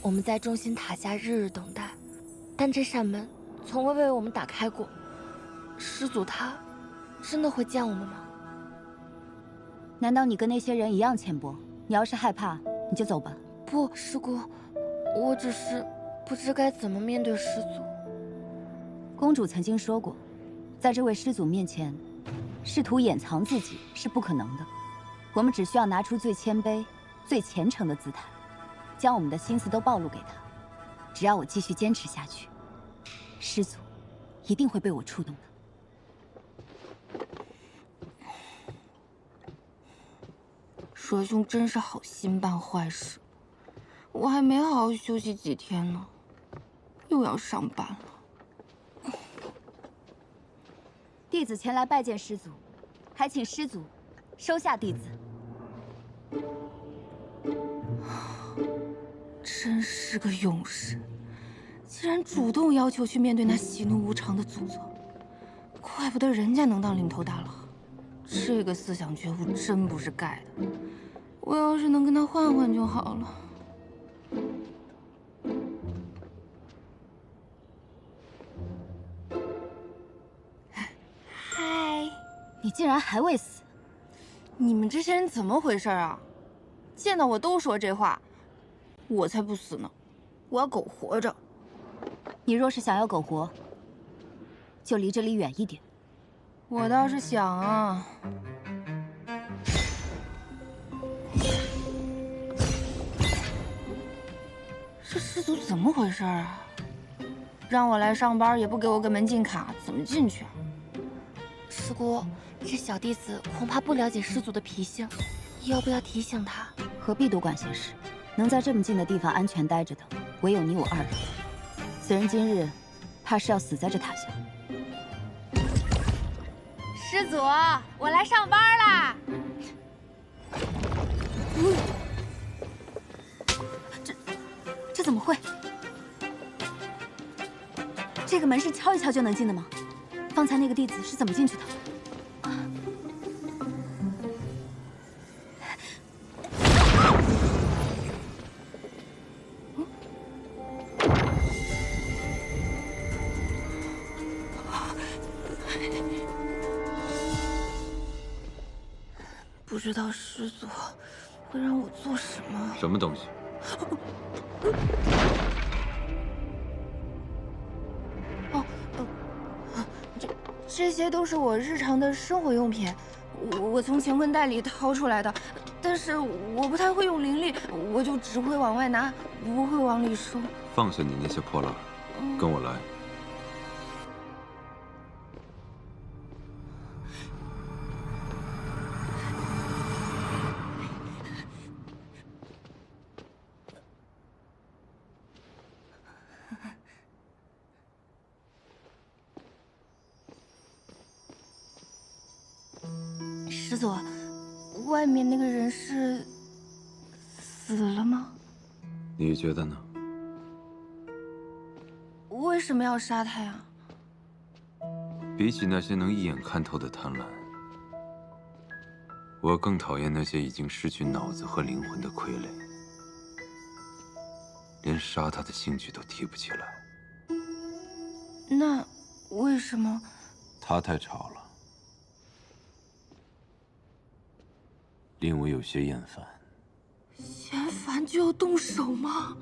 我们在中心塔下日日等待，但这扇门从未为我们打开过。师祖他真的会见我们吗？难道你跟那些人一样浅薄？你要是害怕，你就走吧。不，师姑，我只是不知该怎么面对师祖。公主曾经说过，在这位师祖面前，试图掩藏自己是不可能的。我们只需要拿出最谦卑、最虔诚的姿态，将我们的心思都暴露给他。只要我继续坚持下去，师祖一定会被我触动的。 蛇兄真是好心办坏事，我还没好好休息几天呢，又要上班了。弟子前来拜见师祖，还请师祖收下弟子。真是个勇士，竟然主动要求去面对那喜怒无常的祖宗，怪不得人家能当领头大佬，这个思想觉悟真不是盖的。 我要是能跟他换换就好了。嗨，你竟然还未死！你们这些人怎么回事啊？见到我都说这话，我才不死呢！我要苟活着。你若是想要苟活，就离这里远一点。我倒是想啊。 这师祖怎么回事啊？让我来上班也不给我个门禁卡，怎么进去啊？师姑，这小弟子恐怕不了解师祖的脾性，要不要提醒他？何必多管闲事？能在这么近的地方安全待着的，唯有你我二人。此人今日怕是要死在这塔下。师祖，我来上班啦！这怎么会？这个门是敲一敲就能进的吗？方才那个弟子是怎么进去的？不知道师祖会让我做什么？什么东西？ 这些都是我日常的生活用品，我从乾坤袋里掏出来的，但是我不太会用灵力，我就只会往外拿，不会往里收。放下你那些破烂，跟我来。师祖，外面那个人是死了吗？你觉得呢？为什么要杀他呀？比起那些能一眼看透的贪婪，我更讨厌那些已经失去脑子和灵魂的傀儡，连杀他的兴趣都提不起来。那为什么？他太吵了。 令我有些厌烦。嫌烦就要动手吗？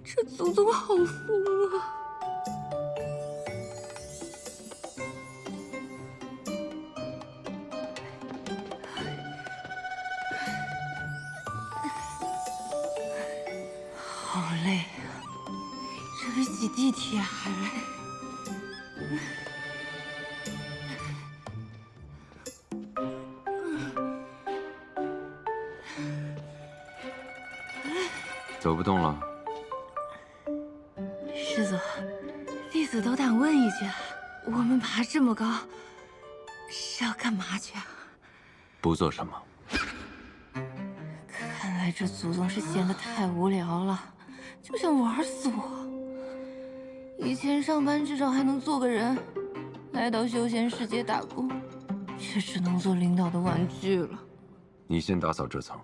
这祖宗好疯啊！好累啊，这比挤地铁还累。 走不动了。师祖，弟子斗胆问一句，我们爬这么高，是要干嘛去啊？不做什么。看来这祖宗是闲得太无聊了，就想玩死我。以前上班至少还能做个人，来到休闲世界打工，却只能做领导的玩具了。你先打扫这层。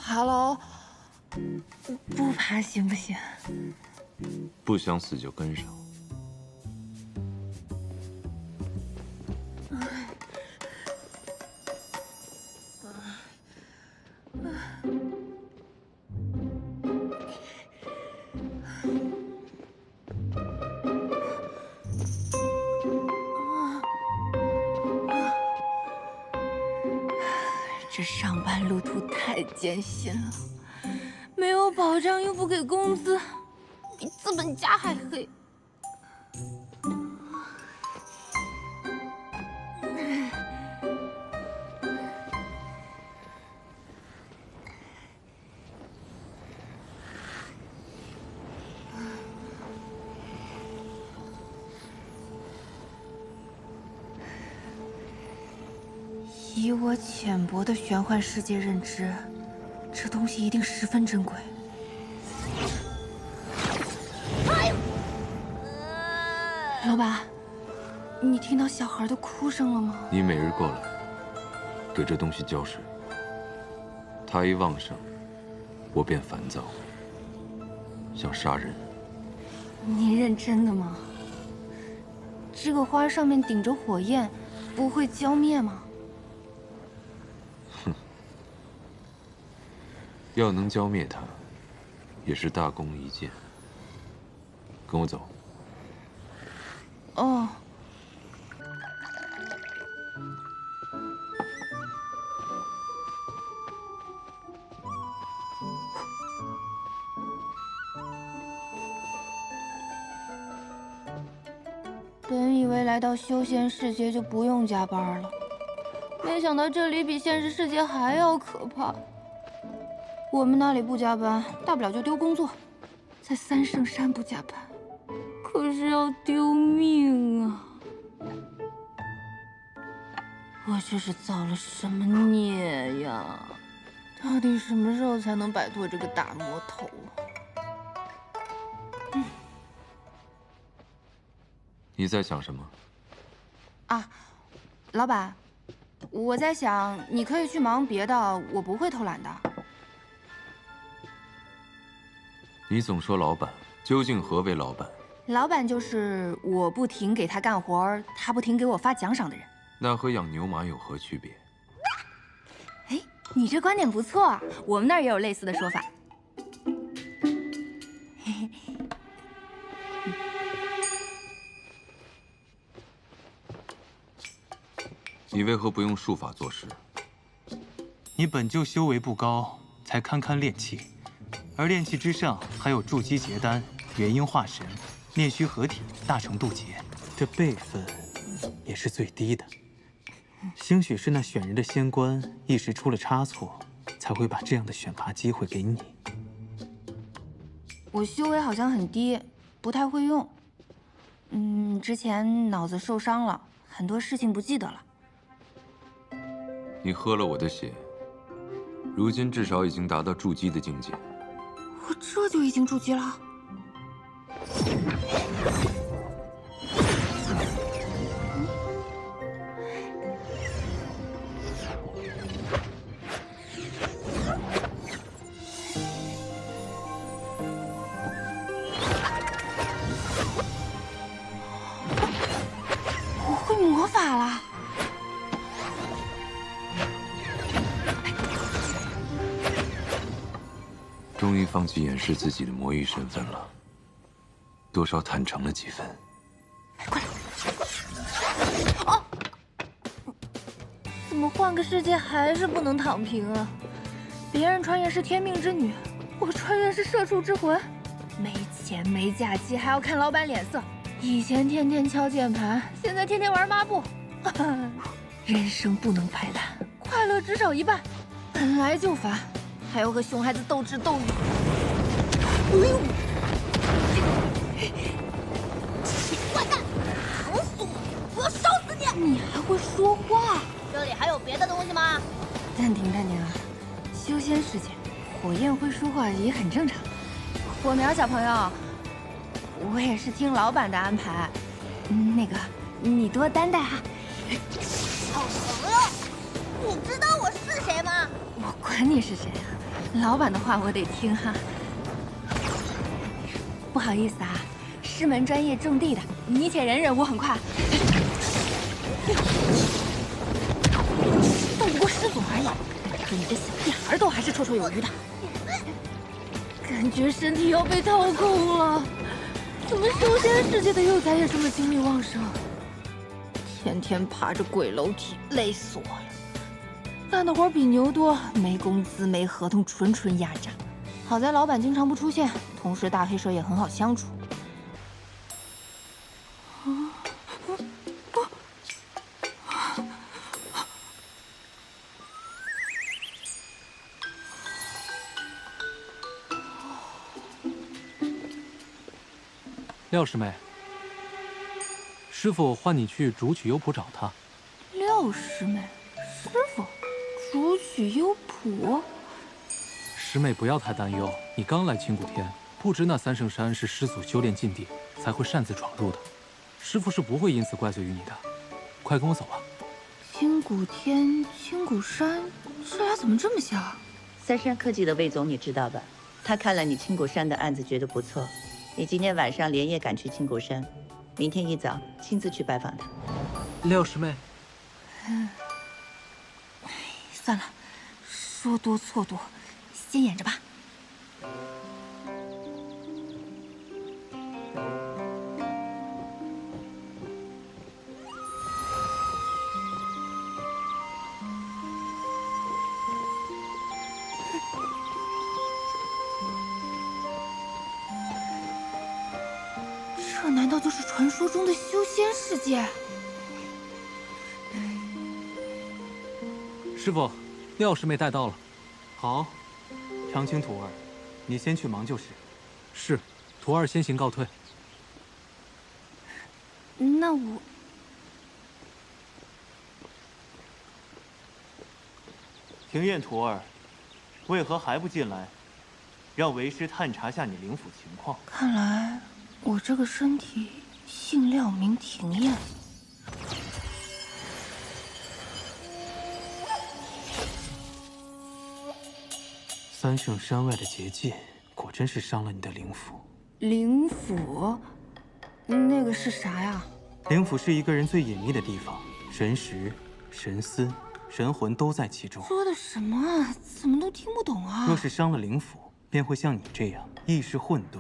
爬楼不爬行不行？不想死就跟上。这上班路途太艰辛了，没有保障又不给工资，比资本家还黑。以我浅薄的玄幻世界认知，这东西一定十分珍贵。老板，你听到小孩的哭声了吗？你每日过来，给这东西浇水，它一旺盛，我便烦躁，想杀人。你认真的吗？这个花上面顶着火焰，不会浇灭吗？要能浇灭它，也是大功一件。跟我走。哦。本以为来到修仙世界就不用加班了，没想到这里比现实世界还要可怕。我们那里不加班，大不了就丢工作，在三圣山不加班，可是要丢命啊！我这是造了什么孽呀？到底什么时候才能摆脱这个大魔头啊？你在想什么？啊，老板，我在想，你可以去忙别的，我不会偷懒的。你总说老板，究竟何为老板？老板就是我不停给他干活，他不停给我发奖赏的人。那和养牛马有何区别？哎，你这观点不错啊，我们那儿也有类似的说法。你为何不用术法做事？你本就修为不高，才堪堪炼气，而炼气之上还有筑基结丹、元婴化神、炼虚合体、大成渡劫，这辈分也是最低的。兴许是那选人的仙官一时出了差错，才会把这样的选拔机会给你。我修为好像很低，不太会用。之前脑子受伤了，很多事情不记得了。你喝了我的血，如今至少已经达到筑基的境界。我这就已经筑基了。我会魔法了。终于放弃掩饰自己的魔域身份了，多少坦诚了几分。快来！哦，怎么换个世界还是不能躺平啊？别人穿越是天命之女，我穿越是社畜之魂，没钱没假期，还要看老板脸色。以前天天敲键盘，现在天天玩抹布。人生不能白烂，快乐至少一半。本来就烦，还要和熊孩子斗智斗勇。哎呦！坏蛋，疼死我！我要烧死你！你还会说话？这里还有别的东西吗？暂停啊！修仙世界，火焰会说话也很正常。火苗小朋友，我也是听老板的安排。那个，你多担待哈。好疼啊！你知道我是谁吗？我管你是谁啊，老板的话我得听哈。不好意思啊，师门专业种地的，你且忍忍，我很快。斗不过师祖而已，可你这小屁孩都还是绰绰有余的。感觉身体要被掏空了，怎么修仙世界的幼崽也这么精力旺盛？天天爬着鬼楼梯，累死我了。干的活比牛多，没工资没合同，纯纯压榨。好在老板经常不出现，同时大黑蛇也很好相处。廖师妹，师傅唤你去竹取幽浦找他。廖师妹，师傅，竹取幽浦。师妹不要太担忧，你刚来青谷天，不知那三圣山是师祖修炼禁地，才会擅自闯入的。师傅是不会因此怪罪于你的。快跟我走吧。青谷天，青谷山，这俩怎么这么像？三山科技的魏总你知道吧？他看了你青谷山的案子，觉得不错。你今天晚上连夜赶去青谷山，明天一早亲自去拜访他。廖师妹，算了，说多错多，先演着吧。这难道就是传说中的修仙世界？师傅，廖师妹带到了。好，长青徒儿，你先去忙就是。是，徒儿先行告退。那我……庭院徒儿，为何还不进来？让为师探查下你灵府情况。看来我这个身体姓廖名庭燕。三圣山外的结界，果真是伤了你的灵府。灵府？那个是啥呀？灵府是一个人最隐秘的地方，神识、神思、神魂都在其中。说的什么啊？怎么都听不懂啊！若是伤了灵府，便会像你这样意识混沌，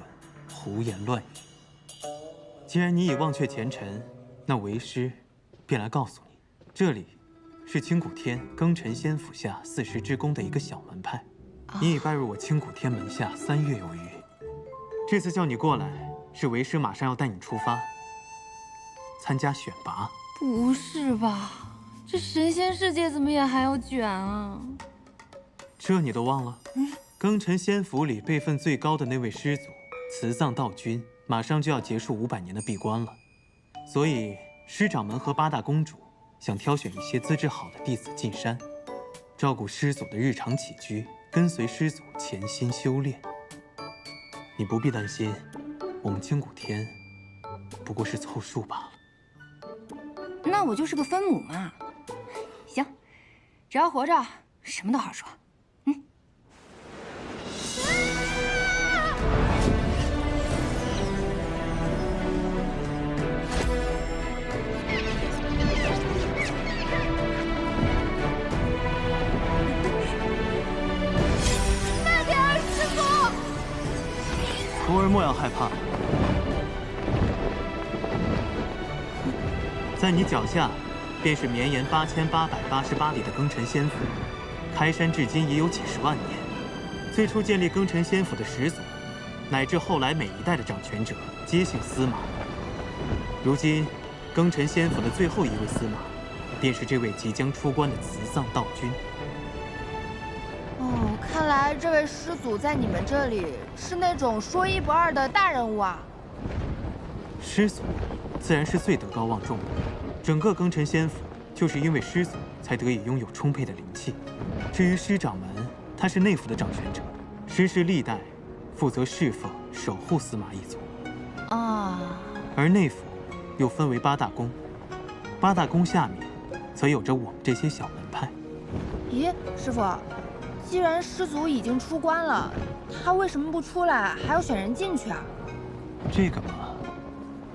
胡言乱语。既然你已忘却前尘，那为师便来告诉你，这里是青谷天庚辰仙府下40之宫的一个小门派。你已拜入我青谷天门下3月有余。这次叫你过来，是为师马上要带你出发，参加选拔。不是吧？这神仙世界怎么也还要卷啊？这你都忘了？庚辰仙府里辈分最高的那位师祖慈藏道君，马上就要结束500年的闭关了，所以师掌门和8大公主想挑选一些资质好的弟子进山，照顾师祖的日常起居，跟随师祖潜心修炼。你不必担心，我们青谷天不过是凑数罢了。那我就是个分母嘛。行，只要活着，什么都好说。徒儿莫要害怕，在你脚下，便是绵延8888里的庚辰仙府。开山至今已有几十万年，最初建立庚辰仙府的始祖，乃至后来每一代的掌权者，皆姓司马。如今，庚辰仙府的最后一位司马，便是这位即将出关的慈藏道君。哦，看来这位师祖在你们这里是那种说一不二的大人物啊。师祖，自然是最德高望重的。整个庚辰仙府，就是因为师祖才得以拥有充沛的灵气。至于师掌门，他是内府的掌权者，师世历代负责侍奉、守护司马一族。啊。而内府又分为8大宫，8大宫下面，则有着我们这些小门派。咦，师傅，既然师祖已经出关了，他为什么不出来，还要选人进去啊？这个嘛，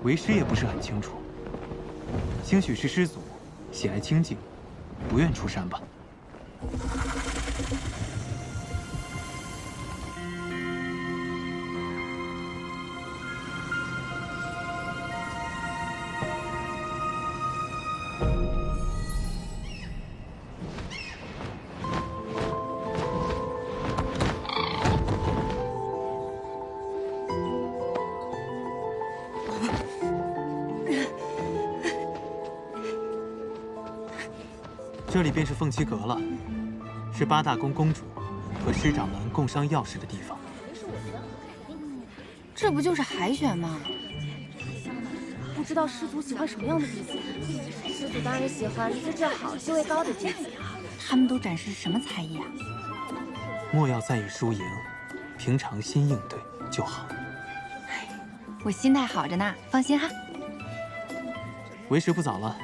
为师也不是很清楚。兴许是师祖喜爱清静，不愿出山吧。这里便是凤栖阁了，是八大宫公主和师掌门共商要事的地方。这不就是海选吗？不知道师祖喜欢什么样的弟子？师祖当然喜欢资质好、修为高的弟子。他们都展示什么才艺啊？莫要在意输赢，平常心应对就好。我心态好着呢，放心哈。为时不早了，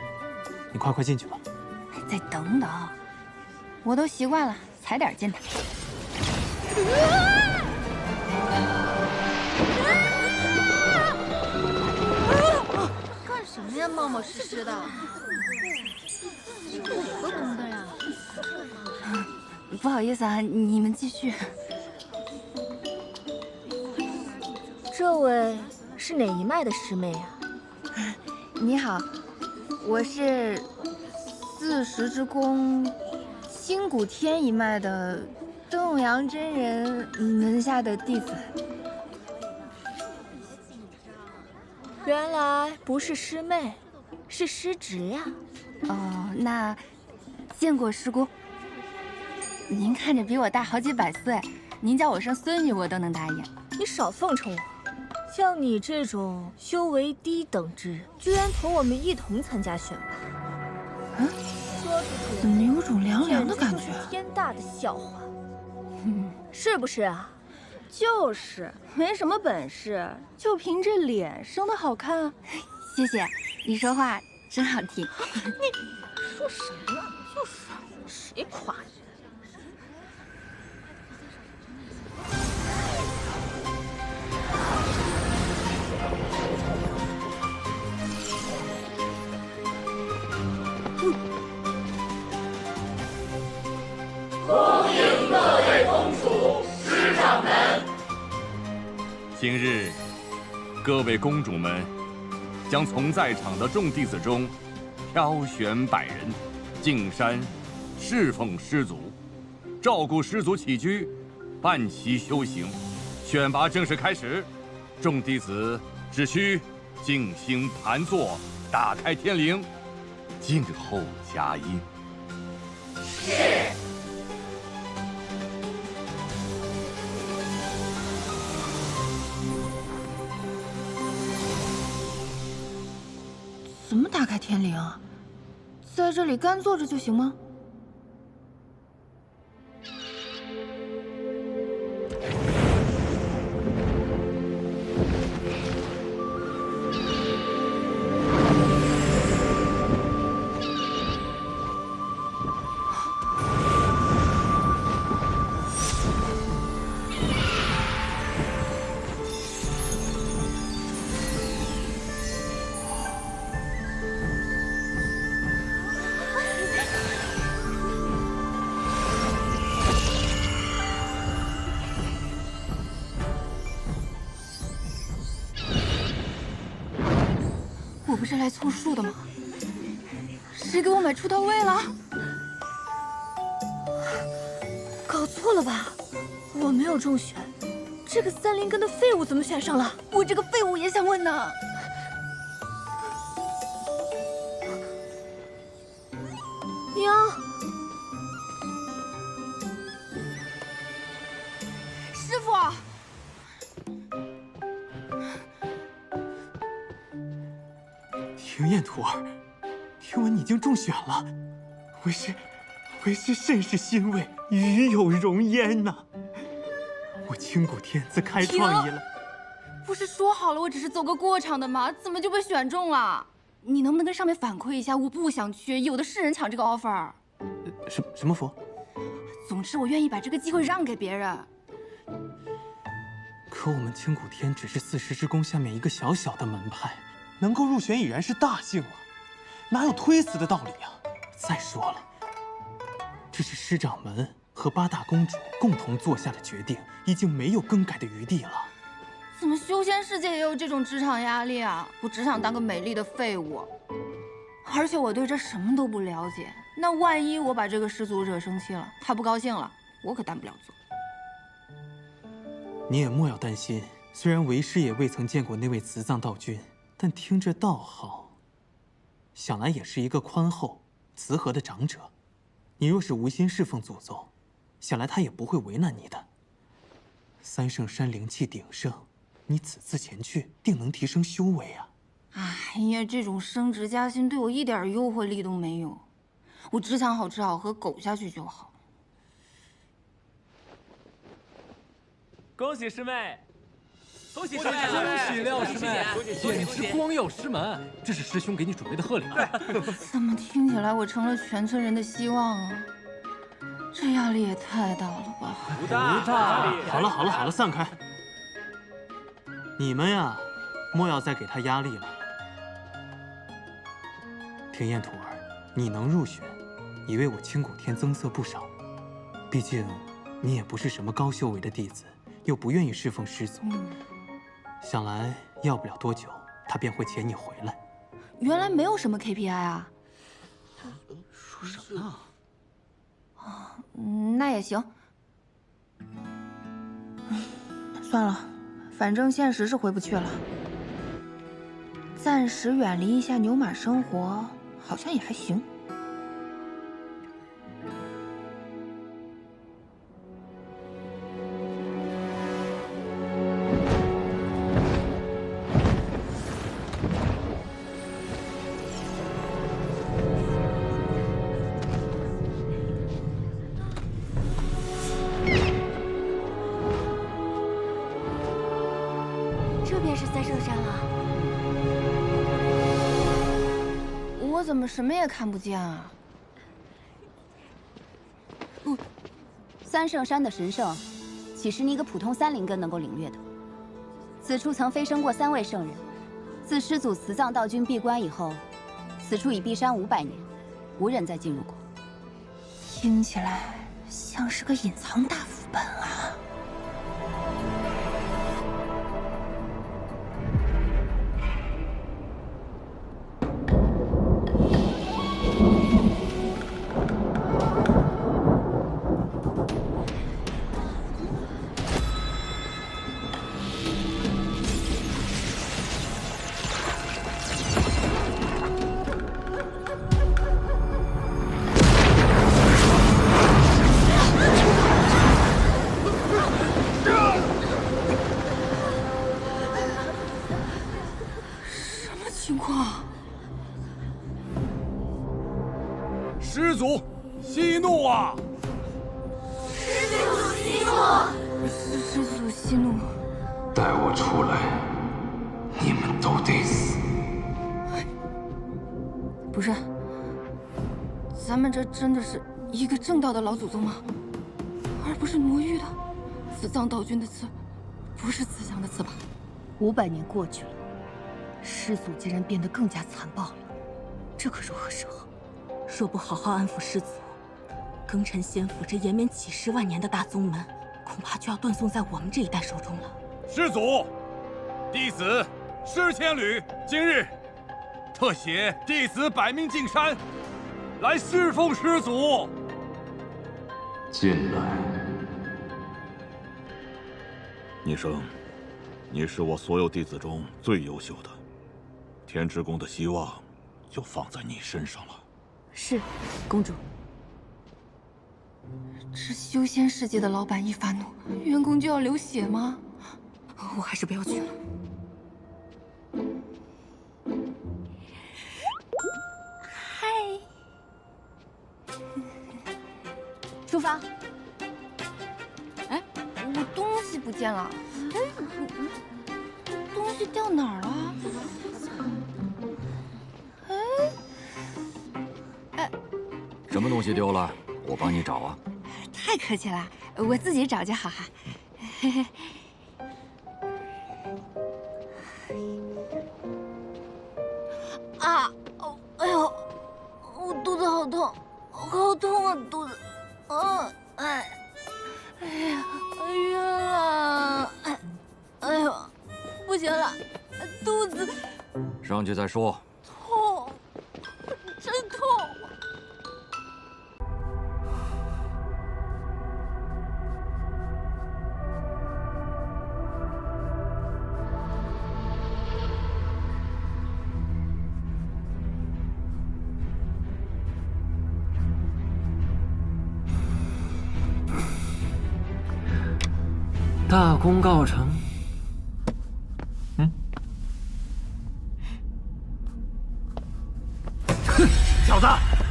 你快进去吧。再等等，我都习惯了，踩点进来。干什么呀，冒冒失失的？哪个宫的呀？不好意思啊，你们继续。这位是哪一脉的师妹呀？你好，我是40之宫新古天一脉的邓阳真人门下的弟子。原来不是师妹，是师侄呀。哦，那见过师姑。您看着比我大好几百岁，您叫我声孙女我都能答应。你少奉承我，像你这种修为低等之人，居然同我们一同参加选拔。说出去怎么有种凉凉的感觉？简直就是天大的笑话，是不是啊？就是没什么本事，就凭这脸生得好看。谢谢，你说话真好听。你说什么呢？就是谁夸你？恭迎各位公主、师掌门。今日，各位公主们将从在场的众弟子中挑选100人，进山侍奉师祖，照顾师祖起居，伴其修行。选拔正式开始，众弟子只需静心盘坐，打开天灵，静候佳音。是。怎么打开天灵啊？在这里干坐着就行吗？我不是来凑数的吗？谁给我买出头位了？搞错了吧？我没有中选，这个3连根的废物怎么选上了？我这个废物也想问呢。娘，师傅。庭燕徒儿，听闻你竟中选了，为师甚是欣慰，与有荣焉呐！我清谷天自开创以来，不是说好了我只是走个过场的吗？怎么就被选中了？你能不能跟上面反馈一下？我不想去，有的是人抢这个 offer。什么佛？总之，我愿意把这个机会让给别人。可我们青谷天只是四十之宫下面一个小小的门派，能够入选已然是大幸了，哪有推辞的道理呀？再说了，这是师掌门和八大公主共同做下的决定，已经没有更改的余地了。怎么修仙世界也有这种职场压力啊？我只想当个美丽的废物，而且我对这什么都不了解。那万一我把这个师祖惹生气了，他不高兴了，我可担不了责。你也莫要担心，虽然为师也未曾见过那位慈藏道君，但听着道好，想来也是一个宽厚、慈和的长者。你若是无心侍奉祖宗，想来他也不会为难你的。三圣山灵气鼎盛，你此次前去，定能提升修为啊！哎呀，这种升职加薪对我一点诱惑力都没有，我只想好吃好喝，苟下去就好。恭喜师妹！恭喜师妹！恭喜廖师妹，简直光耀师门！这是师兄给你准备的贺礼。怎么听起来我成了全村人的希望啊？这压力也太大了吧！不大。好了，散开！你们呀，莫要再给他压力了。天燕徒儿，你能入选，已为我青谷天增色不少。毕竟，你也不是什么高修为的弟子，又不愿意侍奉师祖。想来要不了多久，他便会遣你回来。原来没有什么 KPI 啊？说什么呢？那也行。算了，反正现实是回不去了。暂时远离一下牛马生活，好像也还行。这便是三圣山了。我怎么什么也看不见啊？三圣山的神圣，岂是你一个普通三灵根能够领略的？此处曾飞升过3位圣人，自师祖慈藏道君闭关以后，此处已闭山500年，无人再进入过。听起来像是个隐藏大副本啊！情况？师祖息怒啊！师祖息怒！带我出来，你们都得死！不是，咱们这真的是一个正道的老祖宗吗？而不是魔域的。慈藏道君的刺，不是慈祥的刺吧？500年过去了。师祖竟然变得更加残暴了，这可如何是好？若不好好安抚师祖，庚辰仙府这延绵几10万年的大宗门，恐怕就要断送在我们这一代手中了。师祖，弟子施千缕，今日特携弟子百命进山，来侍奉师祖。进来。逆生，你是我所有弟子中最优秀的。天之宫的希望就放在你身上了。是，公主。这修仙世界的老板一发怒，员工就要流血吗？我还是不要去了。嗨，出发。哎，我东西不见了。东西掉哪儿了？什么东西丢了？我帮你找啊。太客气了，我自己找就好哈。嘿嘿。啊！哎呦，我肚子好痛，好痛啊，肚子。哎呀，晕了！哎呦，不行了，肚子上去再说。痛，真痛！大功告成。哼，小子，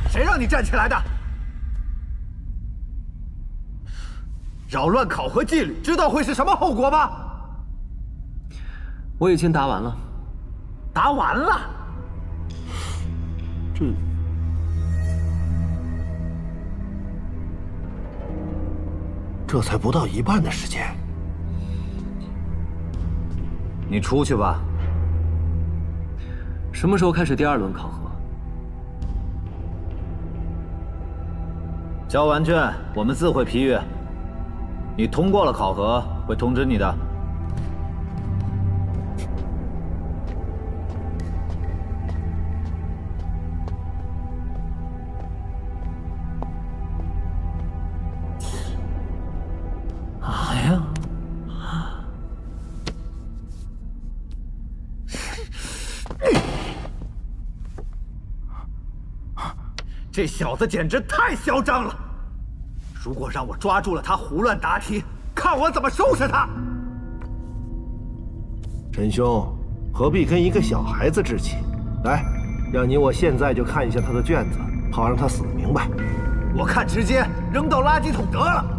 谁让你站起来的？扰乱考核纪律，知道会是什么后果吗？我已经答完了。答完了？这才不到一半的时间。你出去吧。什么时候开始第2轮考核？交完卷，我们自会批阅。你通过了考核，会通知你的。哎呀！这小子简直太嚣张了！如果让我抓住了他胡乱答题，看我怎么收拾他！陈兄，何必跟一个小孩子置气？来，让我现在就看一下他的卷子，好让他死得明白。我看直接扔到垃圾桶得了。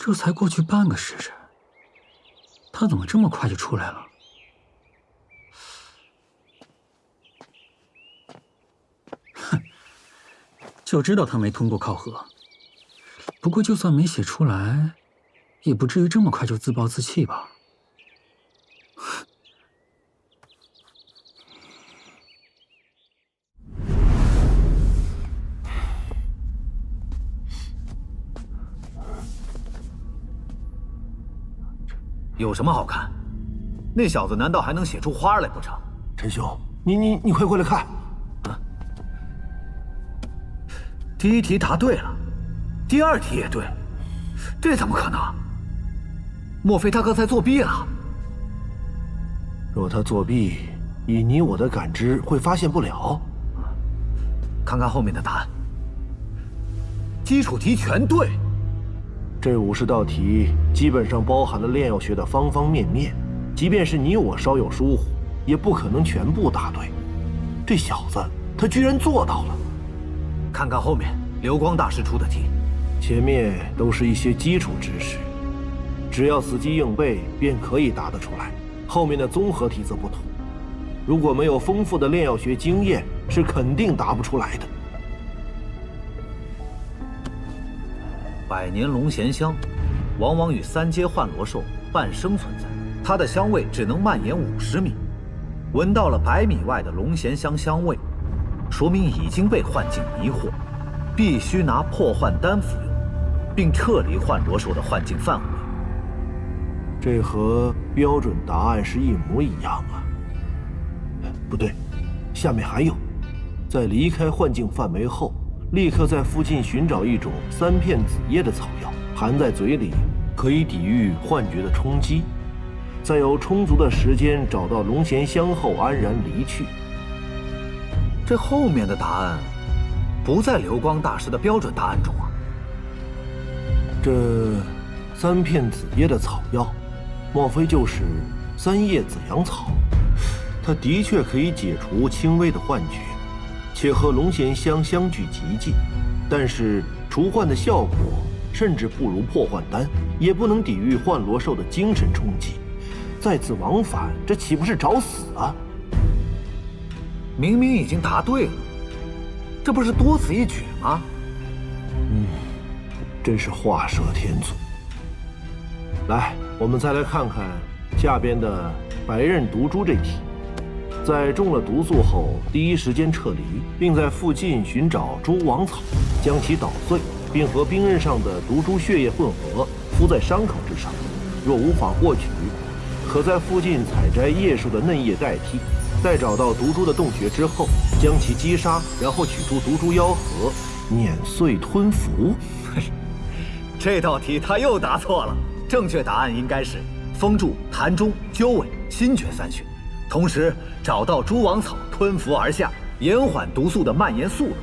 这才过去半个时辰，他怎么这么快就出来了？哼，就知道他没通过考核。不过就算没写出来，也不至于这么快就自暴自弃吧？有什么好看？那小子难道还能写出花来不成？陈兄，你快过来看！啊！第1题答对了，第2题也对，这怎么可能？莫非他刚才作弊了？若他作弊，以你我的感知，会发现不了。看看后面的答案，基础题全对。这50道题基本上包含了炼药学的方方面面，即便是你我稍有疏忽，也不可能全部答对。这小子他居然做到了。看看后面流光大师出的题，前面都是一些基础知识，只要死记硬背便可以答得出来。后面的综合题则不同，如果没有丰富的炼药学经验，是肯定答不出来的。百年龙涎香，往往与3阶幻罗兽伴生存在，它的香味只能蔓延50米。闻到了100米外的龙涎香香味，说明已经被幻境迷惑，必须拿破幻丹服用，并撤离幻罗兽的幻境范围。这和标准答案是一模一样啊！不对，下面还有，在离开幻境范围后，立刻在附近寻找一种3片紫叶的草药，含在嘴里，可以抵御幻觉的冲击。在有充足的时间找到龙涎香后，安然离去。这后面的答案不在流光大师的标准答案中啊。这3片紫叶的草药，莫非就是三叶紫阳草？它的确可以解除轻微的幻觉，且和龙涎香相距极近，但是除幻的效果甚至不如破幻丹，也不能抵御幻罗兽的精神冲击。再次往返，这岂不是找死啊？明明已经答对了，这不是多此一举吗？真是画蛇添足。来，我们再来看看下边的白刃毒株这题。在中了毒素后，第一时间撤离，并在附近寻找蛛网草，将其捣碎，并和冰刃上的毒株血液混合，敷在伤口之上。若无法获取，可在附近采摘叶树的嫩叶代替。待找到毒株的洞穴之后，将其击杀，然后取出毒株妖核，碾碎吞服。这道题他又答错了，正确答案应该是封住痰中、鸠尾、心诀3穴，同时找到蛛网草吞服而下，延缓毒素的蔓延速度。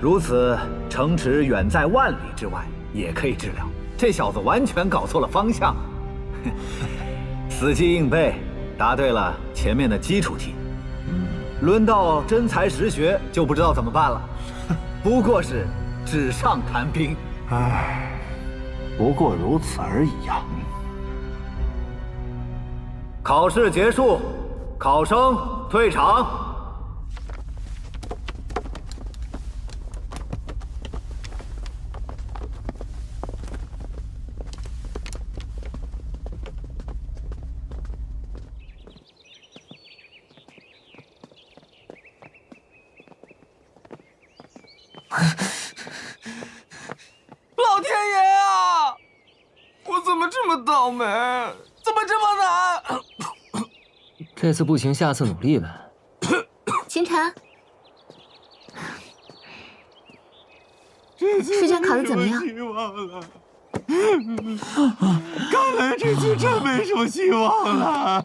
如此，城池远在万里之外也可以治疗。这小子完全搞错了方向，死记硬背，答对了前面的基础题。轮到真才实学就不知道怎么办了，不过是纸上谈兵。唉，不过如此而已呀。考试结束，考生退场。老天爷啊！我怎么这么倒霉？怎么这么难？这次不行，下次努力呗。清晨，试卷考得怎么样？看来这次真没什么希望了。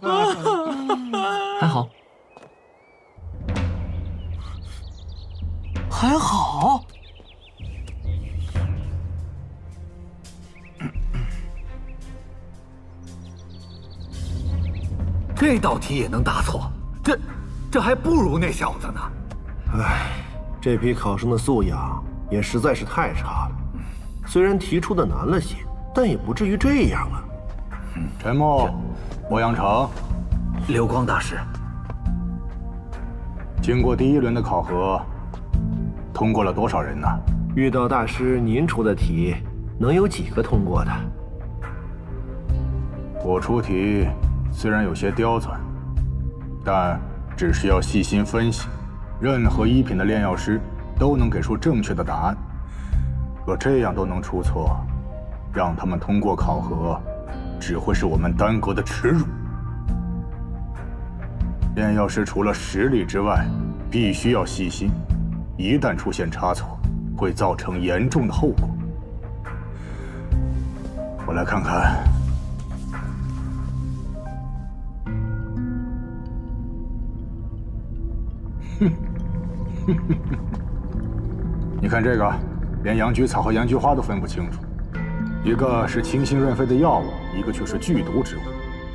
还好，还好。这道题也能答错，这还不如那小子呢。唉，这批考生的素养也实在是太差了。虽然提出的难了些，但也不至于这样啊。陈默、莫阳城、流光大师，经过第1轮的考核，通过了多少人呢？遇到大师您出的题，能有几个通过的？我出题虽然有些刁钻，但只需要细心分析，任何1品的炼药师都能给出正确的答案。若这样都能出错，让他们通过考核，只会是我们丹国的耻辱。炼药师除了实力之外，必须要细心，一旦出现差错，会造成严重的后果。我来看看。你看这个，连阳菊草和阳菊花都分不清楚，一个是清心润肺的药物，一个却是剧毒之物。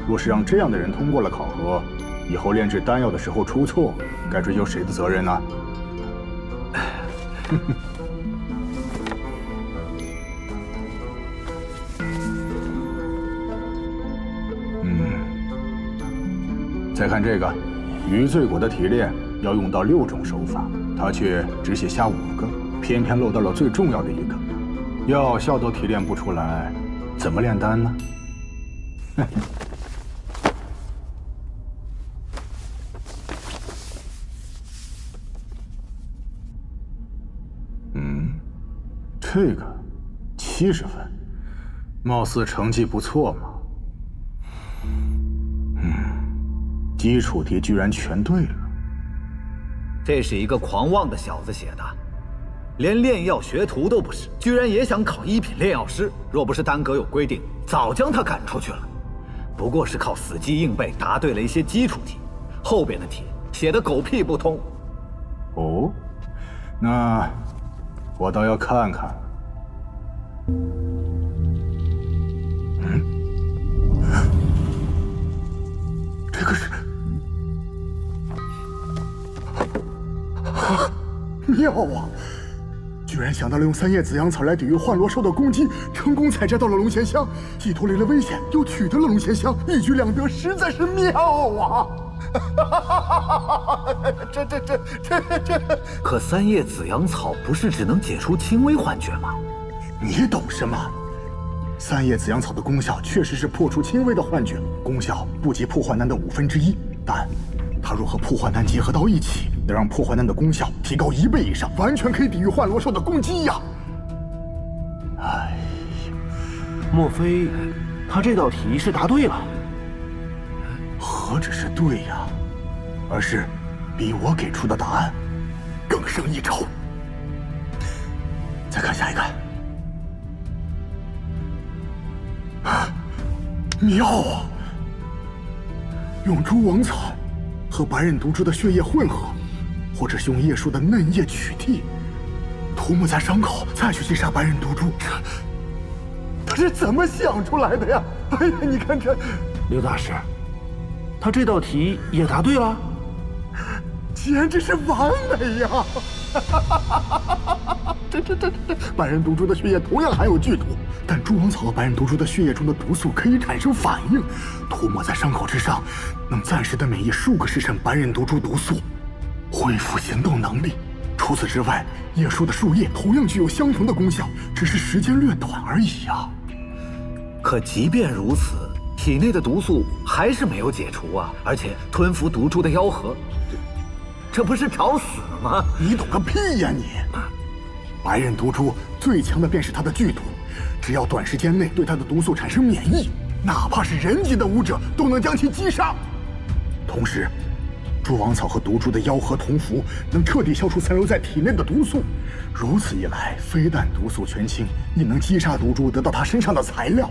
若是让这样的人通过了考核，以后炼制丹药的时候出错，该追究谁的责任呢？再看这个，余罪果的提炼要用到6种手法，他却只写下5个，偏偏漏到了最重要的一个。药效都提炼不出来，怎么炼丹呢？这个70分，貌似成绩不错嘛。基础题居然全对了。这是一个狂妄的小子写的，连炼药学徒都不是，居然也想考1品炼药师。若不是丹阁有规定，早将他赶出去了。不过是靠死记硬背答对了一些基础题，后边的题写的狗屁不通。哦，那我倒要看看了。妙啊！居然想到了用三叶紫阳草来抵御幻罗兽的攻击，成功采摘到了龙涎香，既脱离了危险，又取得了龙涎香，一举两得，实在是妙啊！这……可三叶紫阳草不是只能解除轻微幻觉吗？你懂什么？三叶紫阳草的功效确实是破除轻微的幻觉，功效不及破幻丹的1/5，但它若和破幻丹结合到一起，能让破幻丹的功效提高1倍以上，完全可以抵御幻罗兽的攻击呀！哎，莫非他这道题是答对了？何止是对呀，而是比我给出的答案更胜一筹。再看下一个，妙啊！用蛛王草和白刃毒株的血液混合，或者是用叶树的嫩叶取替，涂抹在伤口，再去击杀白刃毒株。他是怎么想出来的呀？哎呀，你看这，刘大师，他这道题也答对了，简直是完美呀！这，白刃毒株的血液同样含有剧毒，但蛛王草和白刃毒株的血液中的毒素可以产生反应，涂抹在伤口之上，能暂时的免疫数个时辰白刃毒株毒素，恢复行动能力。除此之外，叶树的树叶同样具有相同的功效，只是时间略短而已呀。可即便如此，体内的毒素还是没有解除啊！而且吞服毒株的妖核，这不是找死吗？你懂个屁呀你！白刃毒株最强的便是它的剧毒，只要短时间内对它的毒素产生免疫，哪怕是人级的武者都能将其击杀。同时，蛛王草和毒株的妖核同服，能彻底消除残留在体内的毒素。如此一来，非但毒素全清，亦能击杀毒株，得到它身上的材料，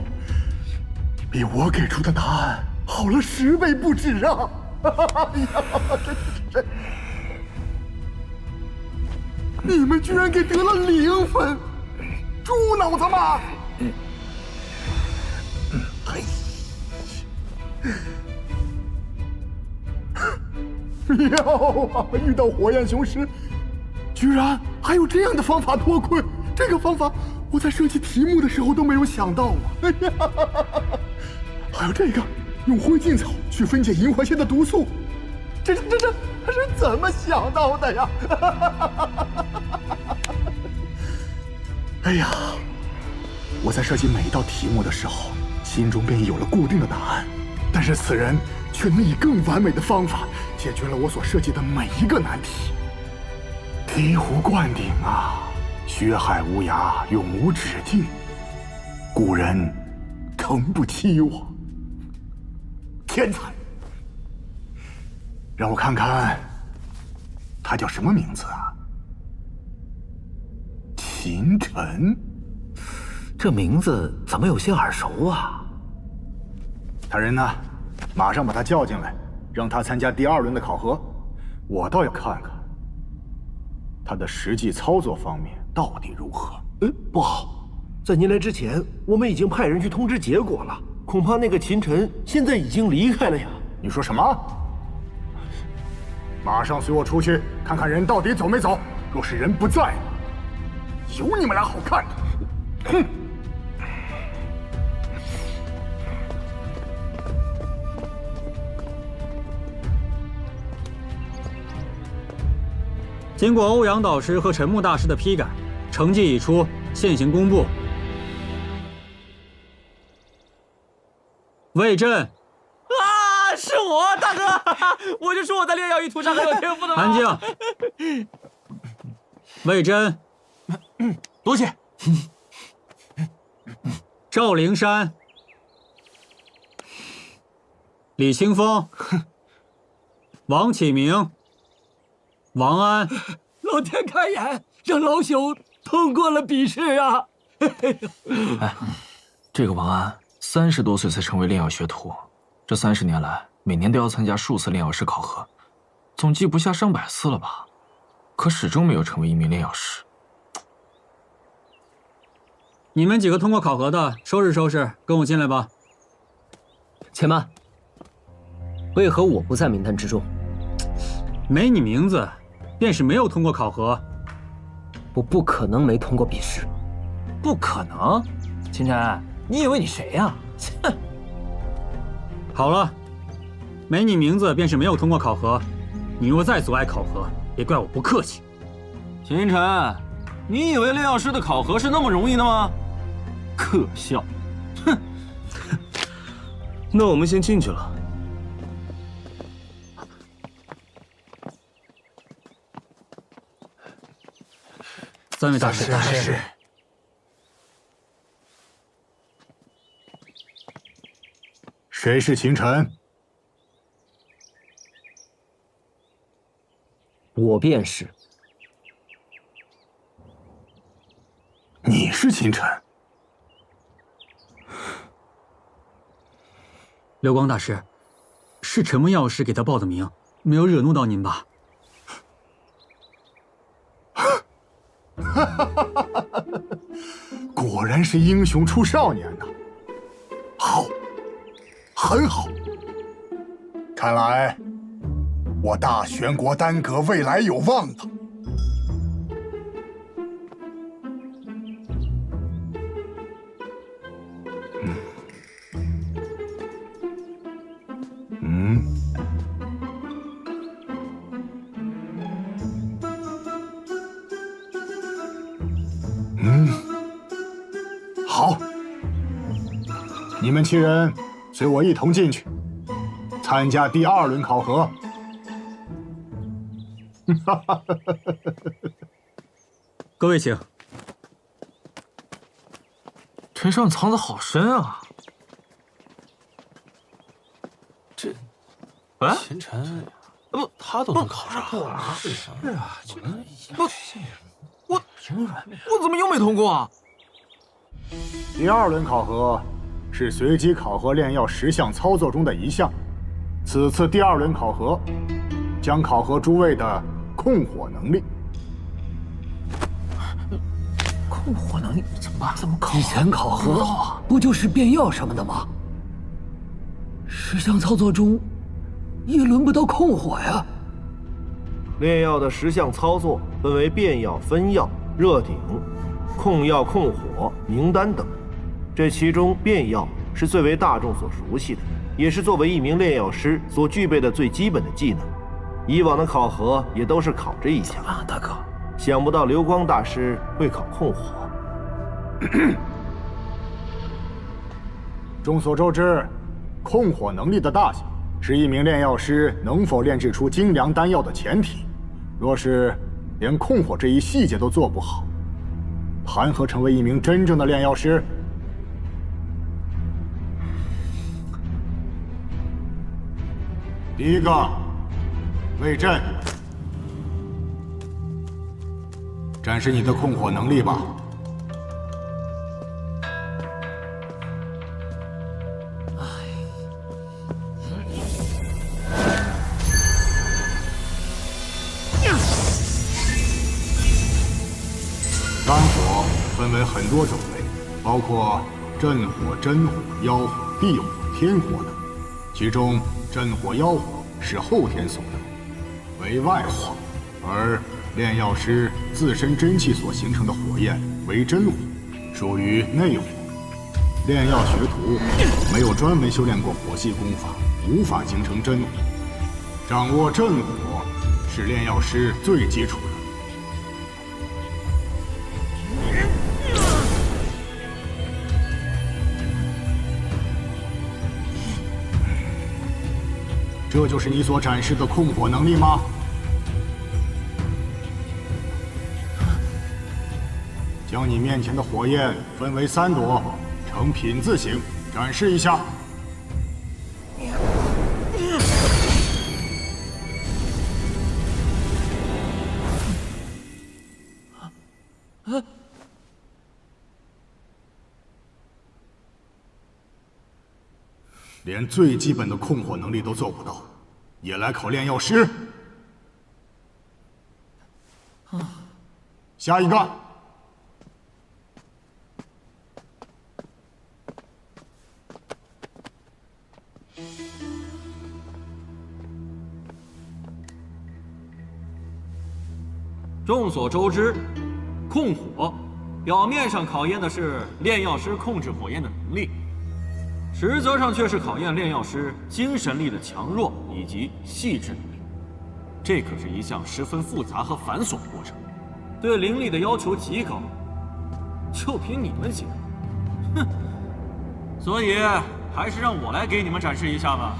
比我给出的答案好了10倍不止啊！哎呀，这。你们居然给得了0分，猪脑子吗？妙啊！遇到火焰雄狮，居然还有这样的方法脱困。这个方法我在设计题目的时候都没有想到啊！哎呀，还有这个，用灰烬草去分解银环蝎的毒素，这他是怎么想到的呀？哎呀，我在设计每一道题目的时候，心中便有了固定的答案，但是此人却能以更完美的方法解决了我所设计的每一个难题。醍醐灌顶啊，血海无涯，永无止境，古人诚不欺我，天才！让我看看，他叫什么名字啊？秦晨，这名字怎么有些耳熟啊？他人呢？马上把他叫进来，让他参加第2轮的考核。我倒要看看他的实际操作方面到底如何。不好，在您来之前，我们已经派人去通知结果了，恐怕那个秦晨现在已经离开了呀。你说什么？马上随我出去看看人到底走没走。若是人不在，有你们俩好看的！哼！经过欧阳导师和陈木大师的批改，成绩已出，现行公布。魏震。啊，是我，大哥！我就说我在炼药一途上很有天赋的嘛。安静。魏真。多谢。赵灵山。李清风。王启明。王安，老天开眼，让老朽通过了笔试啊！哎，这个王安30多岁才成为炼药学徒，这30年来，每年都要参加数次炼药师考核，总计不下上百次了吧？可始终没有成为一名炼药师。你们几个通过考核的，收拾收拾，跟我进来吧。且慢，为何我不在名单之中？没你名字，便是没有通过考核。我不可能没通过笔试。不可能，秦晨，你以为你谁呀？哼！好了，没你名字便是没有通过考核。你若再阻碍考核，别怪我不客气。秦晨，你以为炼药师的考核是那么容易的吗？可笑！哼！那我们先进去了。三位大师，谁是秦晨？我便是。你是秦晨？流光大师，是陈木药师给他报的名，没有惹怒到您吧？果然是英雄出少年呐！好，很好。看来我大玄国丹阁未来有望了。好，你们7人随我一同进去，参加第2轮考核。各位请。陈上藏得好深啊！这，哎，秦晨，不，他都能考上，是啊，我怎么又没通过啊？第2轮考核是随机考核炼药10项操作中的1项，此次第2轮考核将考核诸位的控火能力。控火能力怎么办？怎么考？之前考核不就是变药什么的吗？10项操作中，也轮不到控火呀。炼药的10项操作分为变药、分药、热鼎、控药、控火、明丹等。这其中变药是最为大众所熟悉的，也是作为一名炼药师所具备的最基本的技能。以往的考核也都是考这一项。大哥，想不到流光大师会考控火。众所周知，控火能力的大小是一名炼药师能否炼制出精良丹药的前提。若是连控火这一细节都做不好，谈何成为一名真正的炼药师？第一个，魏震，展示你的控火能力吧。丹火分为很多种类，包括震火、真火、妖火、地火、天火等。其中，震火、妖火是后天所得，为外火；而炼药师自身真气所形成的火焰为真火，属于内火。炼药学徒没有专门修炼过火系功法，无法形成真火。掌握震火是炼药师最基础的。这就是你所展示的控火能力吗？将你面前的火焰分为3朵，呈品字形，展示一下。连最基本的控火能力都做不到，也来考炼药师？下一个。众所周知，控火，表面上考验的是炼药师控制火焰的能力，实则上却是考验炼药师精神力的强弱以及细致能力。这可是一项十分复杂和繁琐的过程，对灵力的要求极高。就凭你们几个，哼！所以还是让我来给你们展示一下吧。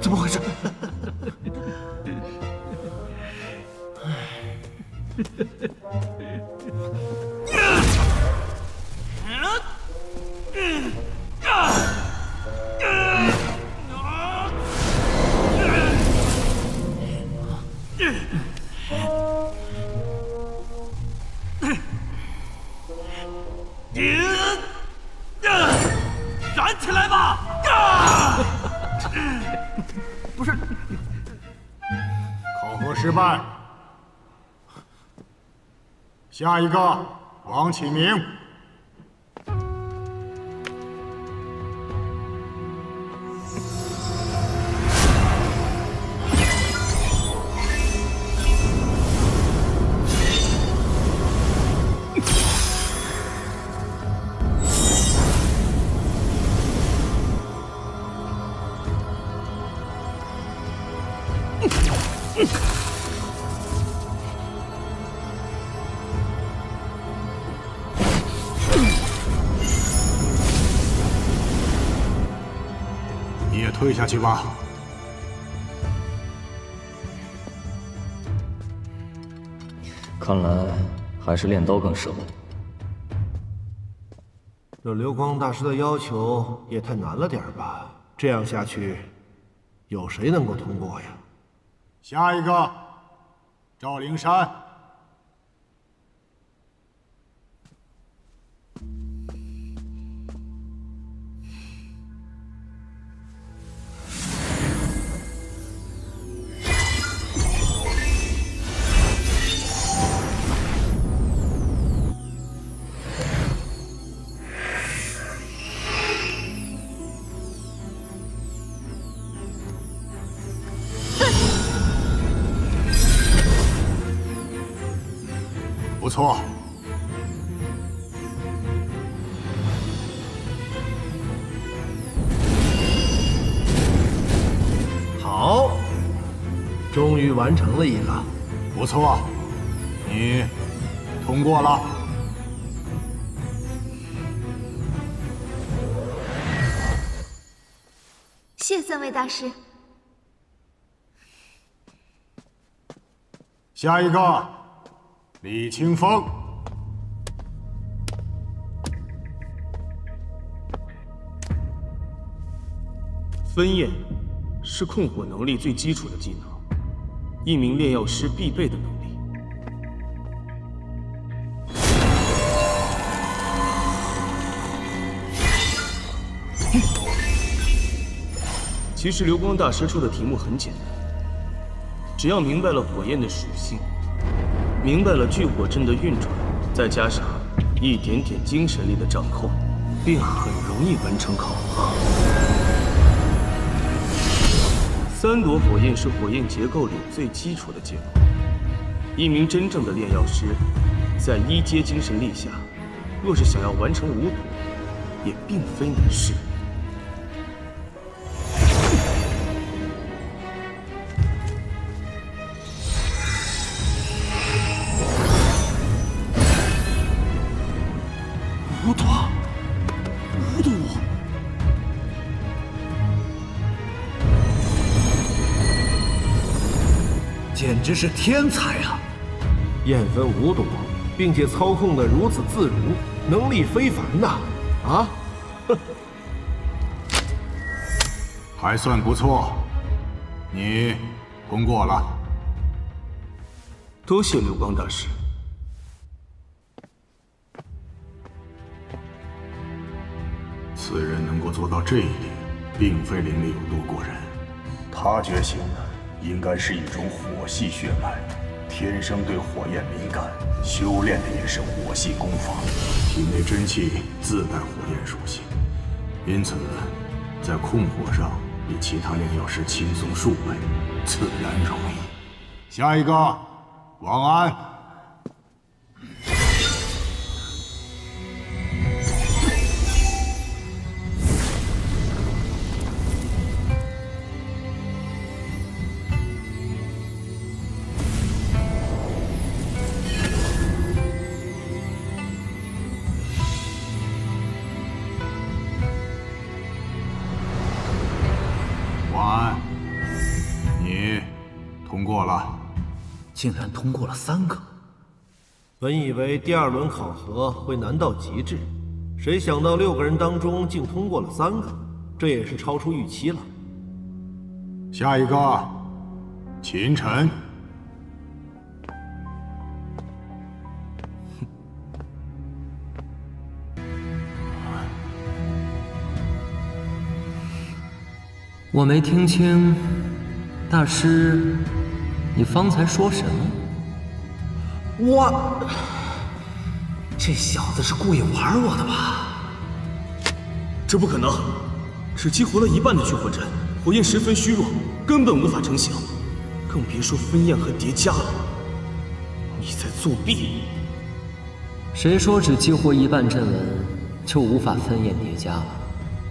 怎么回事？燃起来吧！不是，考核失败。下一个，王启明。你也退下去吧。看来还是练刀更适合。这流光大师的要求也太难了点吧？这样下去，有谁能够通过呀？下一个，赵灵山。不错，好，终于完成了一个，不错，你通过了。谢三位大师。下一个。李清风，分焰是控火能力最基础的技能，一名炼药师必备的能力。其实流光大师出的题目很简单，只要明白了火焰的属性。明白了聚火阵的运转，再加上一点点精神力的掌控，便很容易完成考核。三朵火焰是火焰结构里最基础的结构。一名真正的炼药师，在1阶精神力下，若是想要完成5朵，也并非难事。5朵，简直是天才啊！焰分5朵，并且操控得如此自如，能力非凡呐！啊，还算不错，你通过了。多谢流光大师。此人能够做到这一点，并非灵力有多过人。他觉醒的应该是一种火系血脉，天生对火焰敏感，修炼的也是火系功法，体内真气自带火焰属性，因此在控火上比其他炼药师轻松数倍，自然容易。下一个，王安。竟然通过了3个。本以为第2轮考核会难到极致，谁想到6个人当中竟通过了3个，这也是超出预期了。下一个，秦晨。我没听清，大师。你方才说什么？这小子是故意玩我的吧？这不可能，只激活了一半的聚火阵，火焰十分虚弱，根本无法成型，更别说分焰和叠加了。你在作弊！谁说只激活一半阵纹就无法分焰叠加了？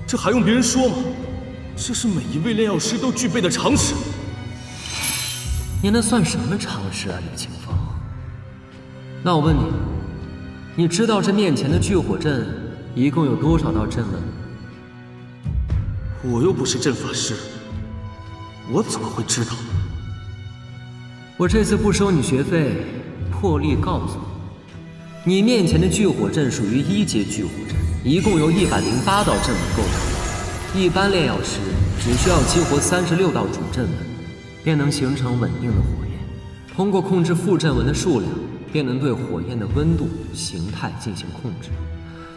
这还用别人说吗？这是每一位炼药师都具备的常识。你那算什么常识啊，李清风？那我问你，你知道这面前的聚火阵一共有多少道阵纹？我又不是阵法师，我怎么会知道？我这次不收你学费，破例告诉你，你面前的聚火阵属于1阶聚火阵，一共由108道阵纹构成。一般炼药师只需要激活36道主阵纹，便能形成稳定的火焰。通过控制副阵纹的数量，便能对火焰的温度、形态进行控制。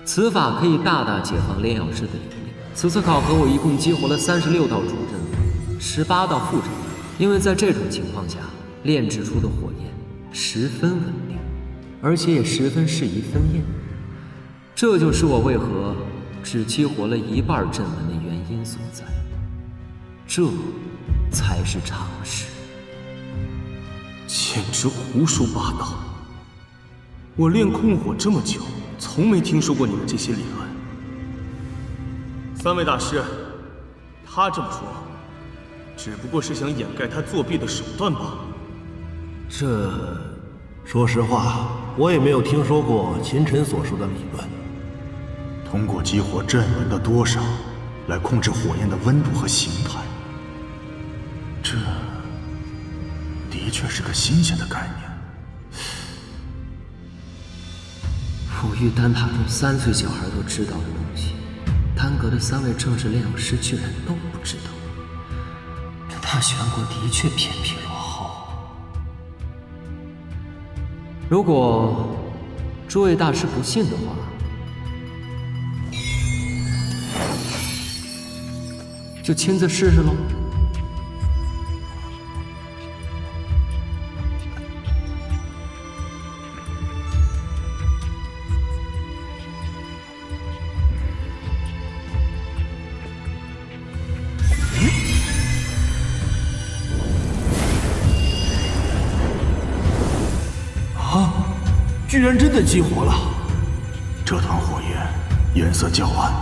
此法可以大大解放炼药师的灵力。此次考核我一共激活了36道主阵纹，18道副阵纹。因为在这种情况下，炼制出的火焰十分稳定，而且也十分适宜分焰。这就是我为何只激活了一半阵纹的原因所在。这才是常识。简直胡说八道！我练控火这么久，从没听说过你们这些理论。3位大师，他这么说，只不过是想掩盖他作弊的手段罢了。说实话，我也没有听说过秦晨所说的理论。通过激活阵纹的多少来控制火焰的温度和形态，这的确是个新鲜的概念。抚育丹塔中3岁小孩都知道的东西，丹阁的3位正式炼药师居然都不知道。这大玄国的确偏僻落后。如果诸位大师不信的话，就亲自试试喽。居然真的激活了！这团火焰颜色较暗，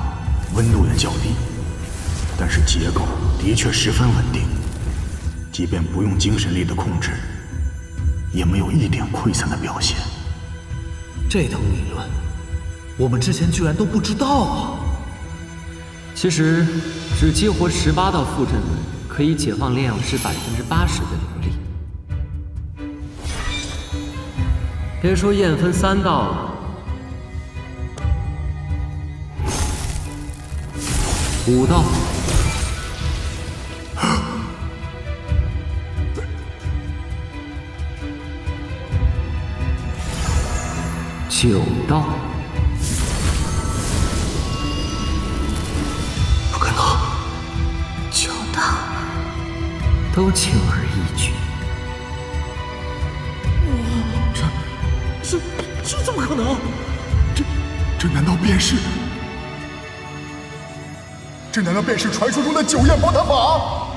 温度也较低，但是结构的确十分稳定，即便不用精神力的控制，也没有一点溃散的表现。这等理论，我们之前居然都不知道啊！其实，只激活18道副阵纹，可以解放炼药师80%的灵力。别说验分3道了，5道、9道、都轻而易举。这怎么可能？这难道便是？这难道便是传说中的九焰宝塔法？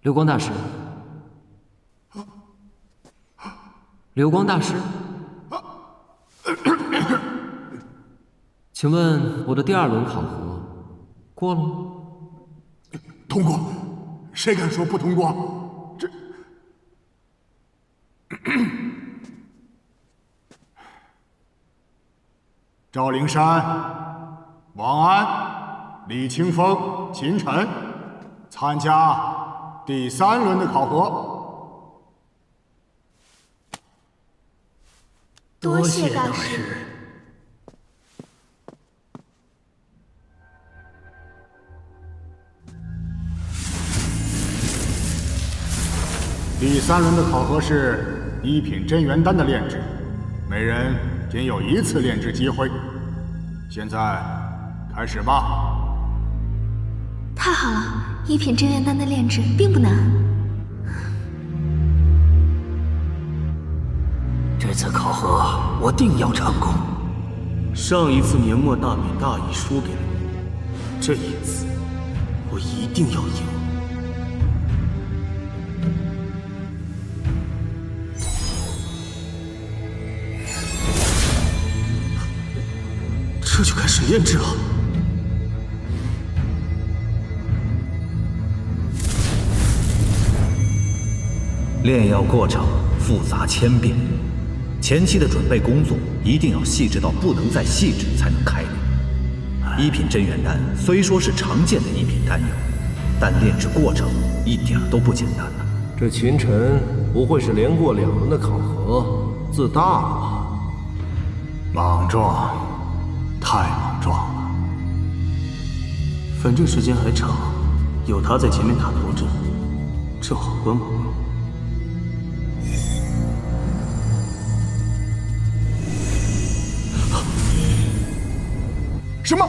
流光大师，流光大师，请问我的第2轮考核过了吗？通过，谁敢说不通过？这赵灵山、王安、李清风、秦晨参加第3轮的考核。多谢大师。第3轮的考核是1品真元丹的炼制，每人仅有1次炼制机会。现在开始吧。太好了，1品真元丹的炼制并不难。这次考核我定要成功。上一次年末大比大意输给了你，这一次我一定要赢。这就开始炼制了。炼药过程复杂千变，前期的准备工作一定要细致到不能再细致才能开炼。1品真元丹虽说是常见的1品丹药，但炼制过程一点都不简单呐。这秦晨不会是连过2轮的考核，自大了吧？莽撞，太莽撞了。反正时间还长，有他在前面打头阵，正好观摩。什么？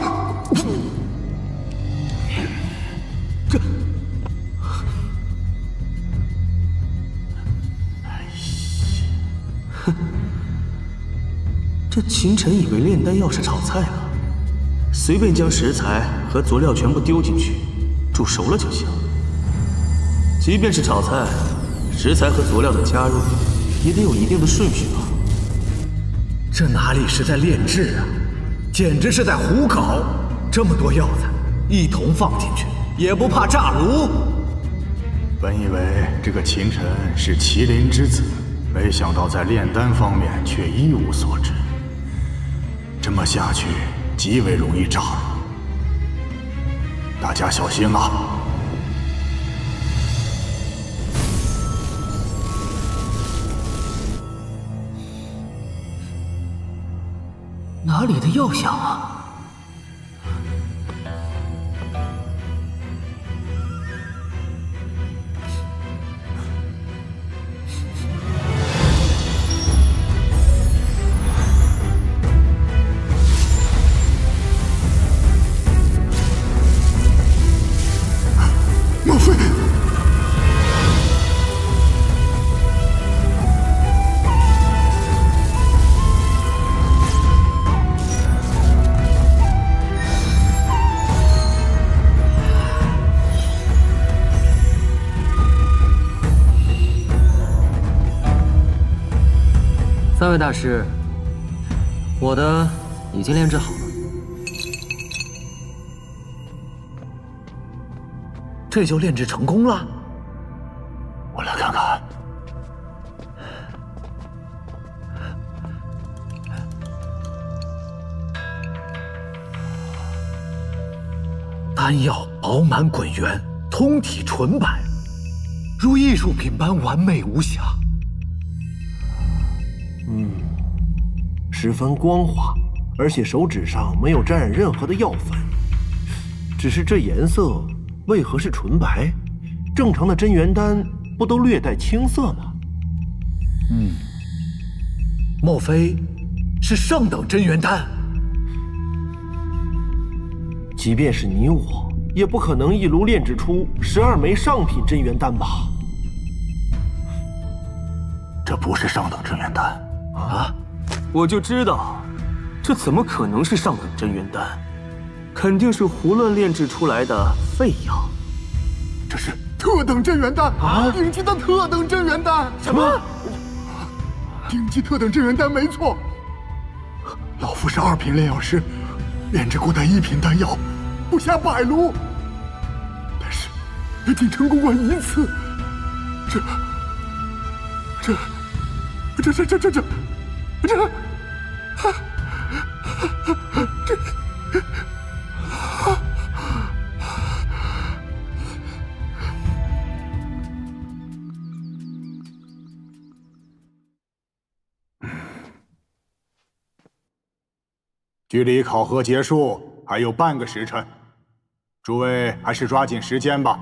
这……哼，这秦晨以为炼丹药是炒菜了，随便将食材和佐料全部丢进去，煮熟了就行。即便是炒菜，食材和佐料的加入也得有一定的顺序吧？这哪里是在炼制啊，简直是在胡搞！这么多药材一同放进去，也不怕炸炉。本以为这个秦晨是麒麟之子，没想到在炼丹方面却一无所知。这么下去，极为容易炸炉。大家小心啊！哪里的药响啊？莫非？3位大师，我的已经炼制好了。这就炼制成功了？我来看看。丹药饱满滚圆，通体纯白，如艺术品般完美无瑕。十分光滑，而且手指上没有沾染任何的药粉。只是这颜色为何是纯白？正常的真元丹不都略带青色吗？莫非是上等真元丹？即便是你我，也不可能一炉炼制出12枚上品真元丹吧？这不是上等真元丹啊！我就知道，这怎么可能是上等真元丹？肯定是胡乱炼制出来的废药。这是特等真元丹啊！顶级的特等真元丹！什么？顶级特等真元丹没错。老夫是2品炼药师，炼制过的1品丹药不下100炉，但是也仅成功过1次。距离考核结束还有半个时辰，诸位还是抓紧时间吧。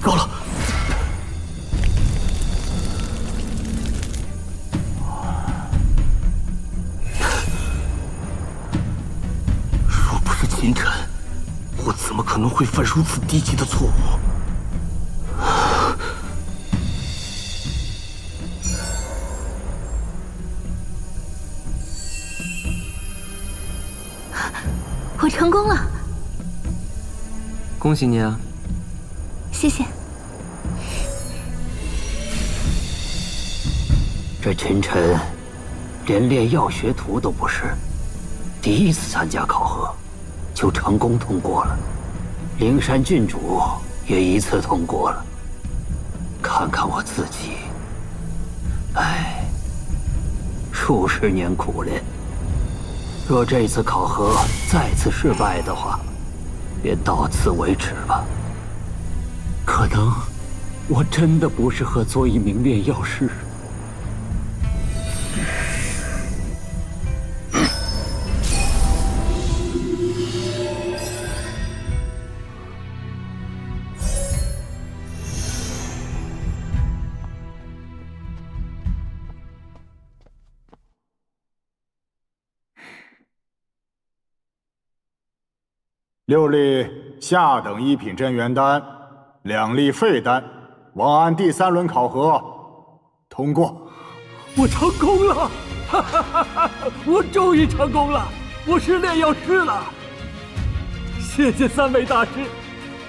够了！若不是秦晨，我怎么可能会犯如此低级的错误？我成功了！恭喜你啊！谢谢。这秦晨连炼药学徒都不是，第1次参加考核就成功通过了。灵山郡主也1次通过了。看看我自己，哎，数10年苦练，若这次考核再次失败的话，便到此为止吧。可能我真的不适合做一名炼药师。6粒下等1品真元丹，2粒废丹，王安第3轮考核通过。我成功了！哈哈哈哈！我终于成功了！我是炼药师了！谢谢3位大师，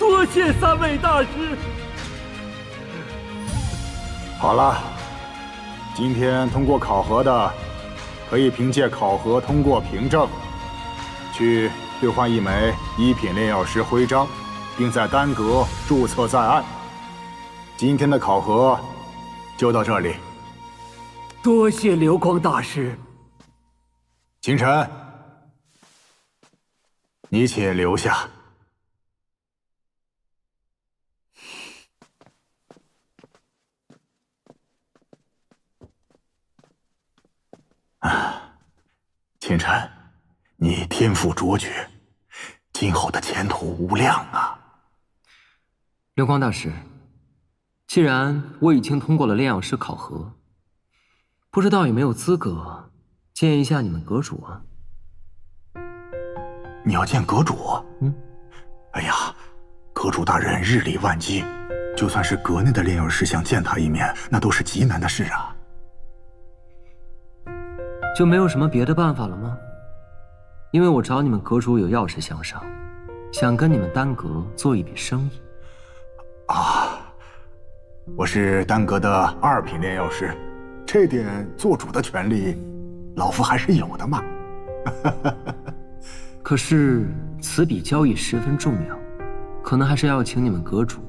多谢3位大师！好了，今天通过考核的，可以凭借考核通过凭证，去兑换1枚1品炼药师徽章，并在丹阁注册在案。今天的考核就到这里。多谢流光大师。秦晨，你且留下。秦晨，你天赋卓绝，今后的前途无量啊！流光大师，既然我已经通过了炼药师考核，不知道有没有资格见一下你们阁主啊？你要见阁主？哎呀，阁主大人日理万机，就算是阁内的炼药师想见他一面，那都是极难的事啊。就没有什么别的办法了吗？因为我找你们阁主有要事相商，想跟你们丹阁做一笔生意。啊，我是丹阁的2品炼药师，这点做主的权利，老夫还是有的嘛。可是此笔交易十分重要，可能还是要请你们阁主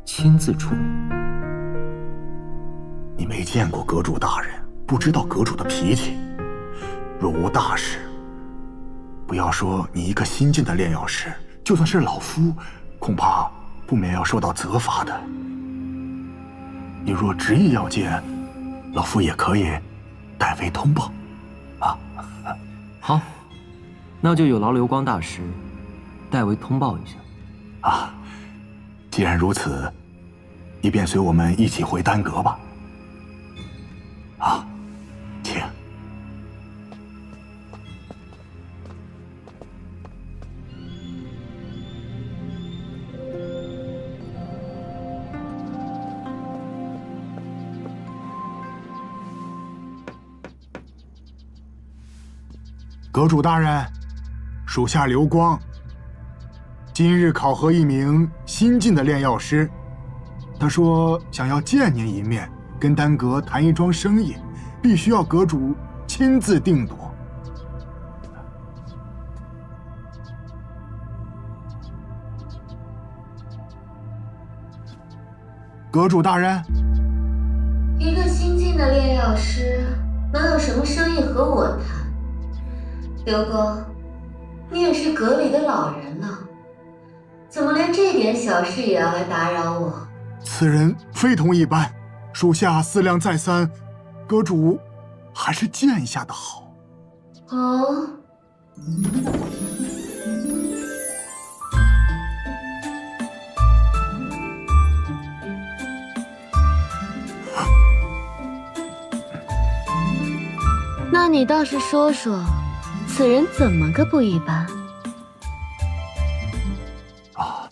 亲自出面。你没见过阁主大人，不知道阁主的脾气。若无大事，不要说你一个新晋的炼药师，就算是老夫，恐怕不免要受到责罚的。你若执意要见，老夫也可以代为通报。啊，好，那就有劳流光大师代为通报一下。啊，既然如此，你便随我们一起回丹阁吧。啊，请。阁主大人，属下刘光。今日考核一名新进的炼药师，他说想要见您一面，跟丹阁谈一桩生意，必须要阁主亲自定夺。阁主大人，一个新进的炼药师能有什么生意和我谈？刘光，你也是阁里的老人了，怎么连这点小事也要来打扰我？此人非同一般，属下思量再三，阁主还是见一下的好。哦。那你倒是说说，此人怎么个不一般？啊，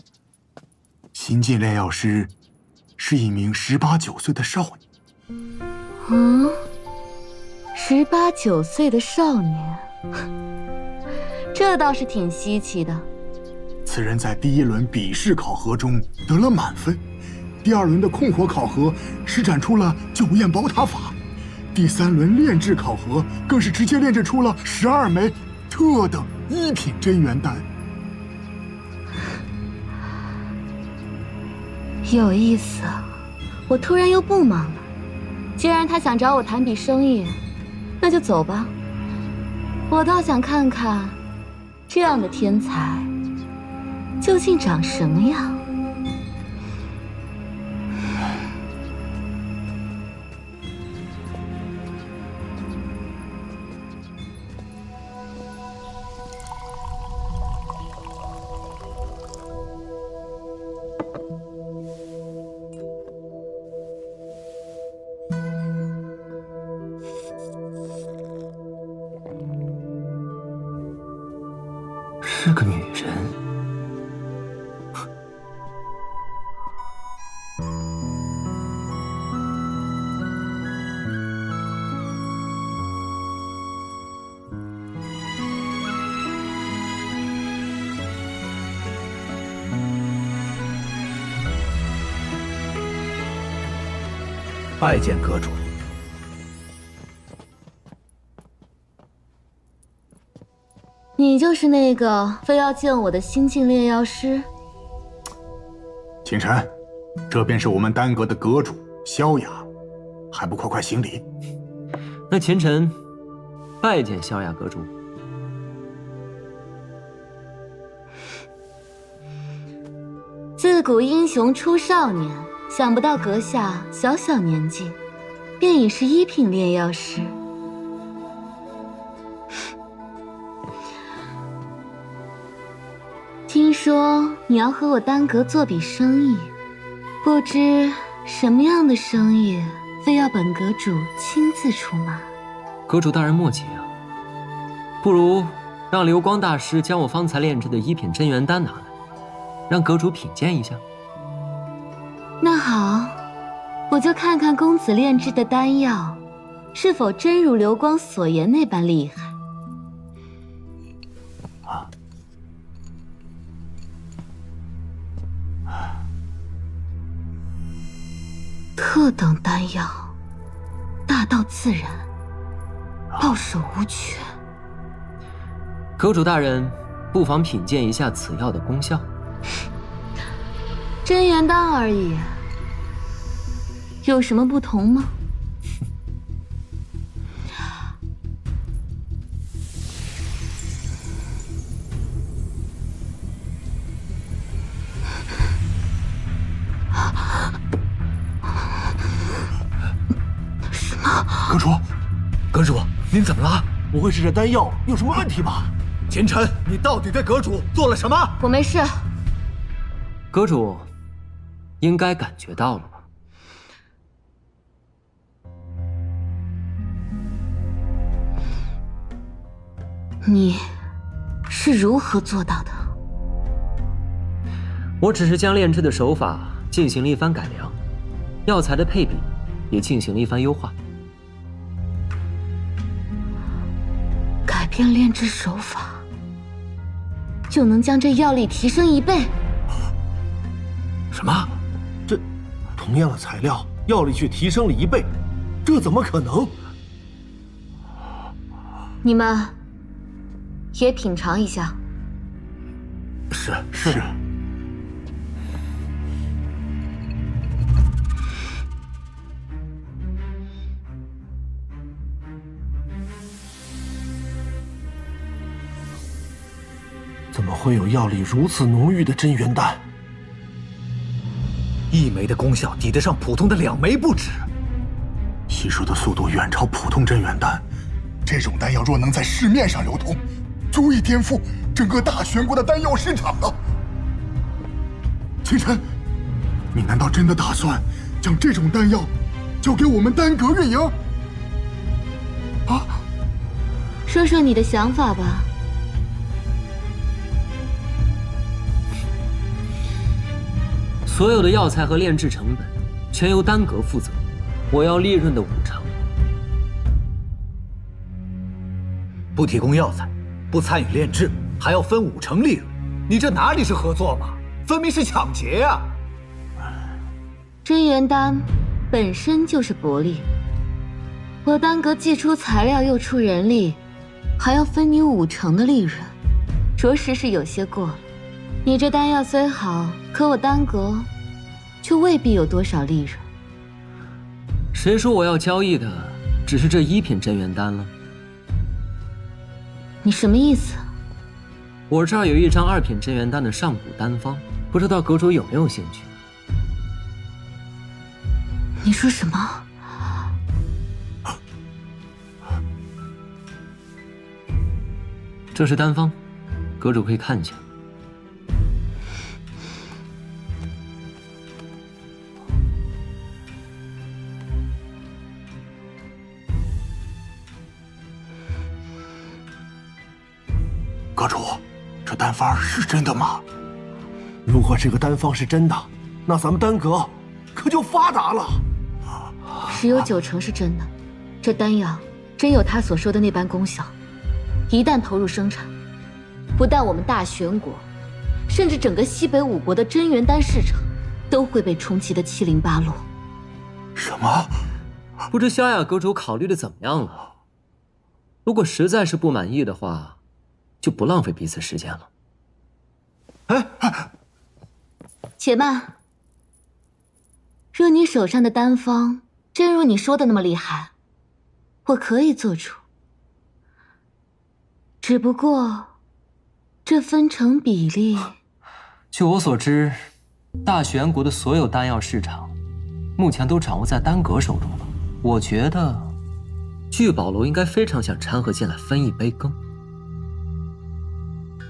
新晋炼药师是一名18、19岁的少年。嗯，18、19岁的少年，这倒是挺稀奇的。此人在第1轮笔试考核中得了满分，第2轮的控火考核施展出了9焰宝塔法，第3轮炼制考核更是直接炼制出了12枚特等1品真元丹。有意思，我突然又不忙了。既然他想找我谈笔生意，那就走吧。我倒想看看，这样的天才究竟长什么样。是个女人。拜见阁主。你就是那个非要见我的新晋炼药师？清晨，这便是我们丹阁的阁主萧雅，还不快快行礼？那前尘拜见萧雅阁主。自古英雄出少年，想不到阁下小小年纪，便已是1品炼药师。听说你要和我丹阁做笔生意，不知什么样的生意，非要本阁主亲自出马？阁主大人莫急啊，不如让流光大师将我方才炼制的1品真元丹拿来，让阁主品鉴一下。那好，我就看看公子炼制的丹药，是否真如流光所言那般厉害。特等丹药，大道自然，报手无缺。阁主大人，不妨品鉴一下此药的功效。真元丹而已，有什么不同吗？阁主，您怎么了？不会是这丹药有什么问题吧？秦晨，你到底对阁主做了什么？我没事。阁主应该感觉到了吧？你是如何做到的？我只是将炼制的手法进行了一番改良，药材的配比也进行了一番优化。改变炼制手法，就能将这药力提升1倍？什么？这同样的材料，药力却提升了1倍，这怎么可能？你们也品尝一下。是。怎么会有药力如此浓郁的真元丹？1枚的功效抵得上普通的2枚不止，吸收的速度远超普通真元丹。这种丹药若能在市面上流通，足以颠覆整个大玄国的丹药市场了。秦晨，你难道真的打算将这种丹药交给我们丹阁运营？啊？说说你的想法吧。所有的药材和炼制成本全由丹阁负责，我要利润的50%。不提供药材，不参与炼制，还要分50%利润，你这哪里是合作嘛？分明是抢劫呀！真元丹本身就是薄利，我丹阁既出材料又出人力，还要分你50%的利润，着实是有些过了。你这丹药虽好，可我丹阁却未必有多少利润。谁说我要交易的只是这1品真元丹了？你什么意思？我这儿有一张2品真元丹的上古丹方，不知道阁主有没有兴趣？你说什么？这是丹方，阁主可以看一下。阁主，这丹方是真的吗？如果这个丹方是真的，那咱们丹阁可就发达了。十有90是真的，这丹药真有他所说的那般功效。一旦投入生产，不但我们大玄国，甚至整个西北5国的真元丹市场都会被冲击得七零八落。什么？不知萧雅阁主考虑的怎么样了？如果实在是不满意的话，就不浪费彼此时间了。且慢，若你手上的丹方真如你说的那么厉害，我可以做出。只不过，这分成比例……据我所知，大玄国的所有丹药市场，目前都掌握在丹阁手中了。我觉得，聚宝楼应该非常想掺和进来分一杯羹。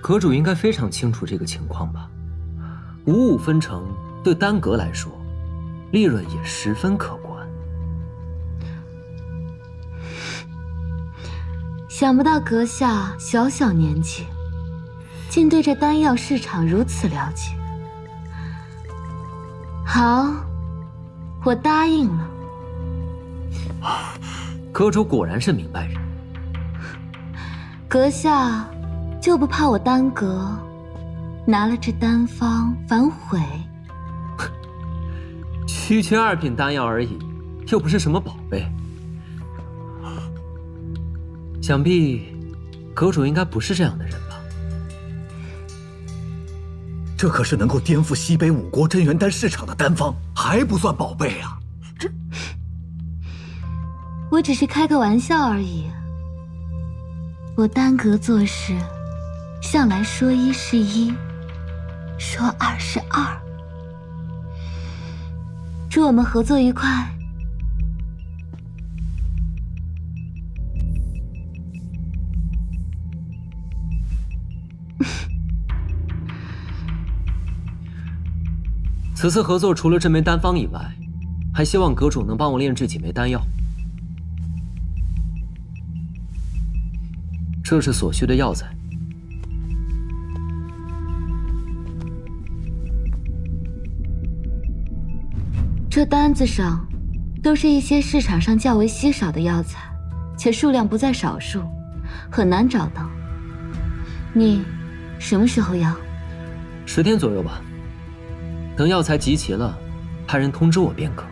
阁主应该非常清楚这个情况吧？55分成对丹阁来说，利润也十分可观。想不到阁下小小年纪，竟对这丹药市场如此了解。好，我答应了。阁主果然是明白人。阁下就不怕我丹阁拿了这丹方反悔？区区2品丹药而已，又不是什么宝贝。想必阁主应该不是这样的人吧？这可是能够颠覆西北5国真元丹市场的丹方，还不算宝贝啊！我只是开个玩笑而已。我丹阁做事，向来说1是1，说2是2。祝我们合作愉快。此次合作除了这枚丹方以外，还希望阁主能帮我炼制几枚丹药。这是所需的药材。这单子上都是一些市场上较为稀少的药材，且数量不在少数，很难找到。你什么时候要？10天左右吧。等药材集齐了，派人通知我便可。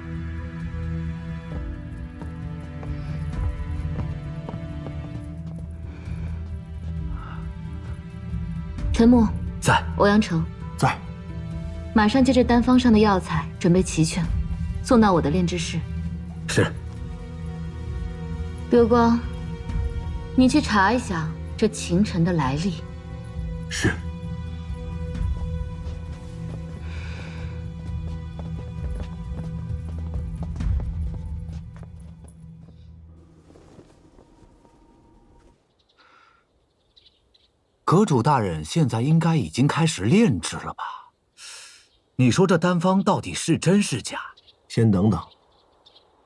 陈木在，欧阳城在，马上将这丹方上的药材准备齐全，送到我的炼制室。是。流光，你去查一下这秦尘的来历。是。阁主大人现在应该已经开始炼制了吧？你说这丹方到底是真是假？先等等，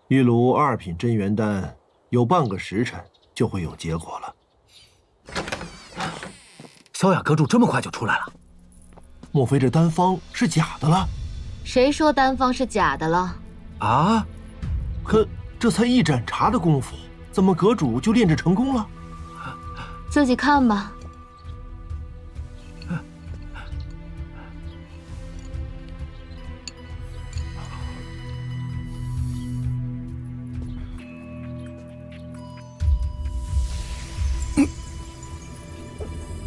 一炉2品真元丹，有半个时辰就会有结果了。萧雅阁主这么快就出来了？莫非这丹方是假的了？谁说丹方是假的了？啊？可这才一盏茶的功夫，怎么阁主就炼制成功了？自己看吧。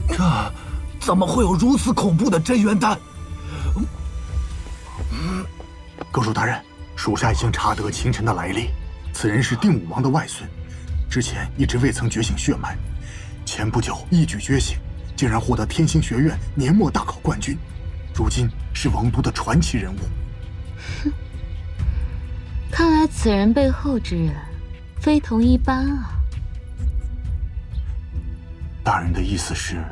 这怎么会有如此恐怖的真元丹？阁主大人，属下已经查得秦尘的来历，此人是定武王的外孙，之前一直未曾觉醒血脉，前不久一举觉醒，竟然获得天星学院年末大考冠军，如今是王都的传奇人物。哼，看来此人背后之人非同一般啊。大人的意思是？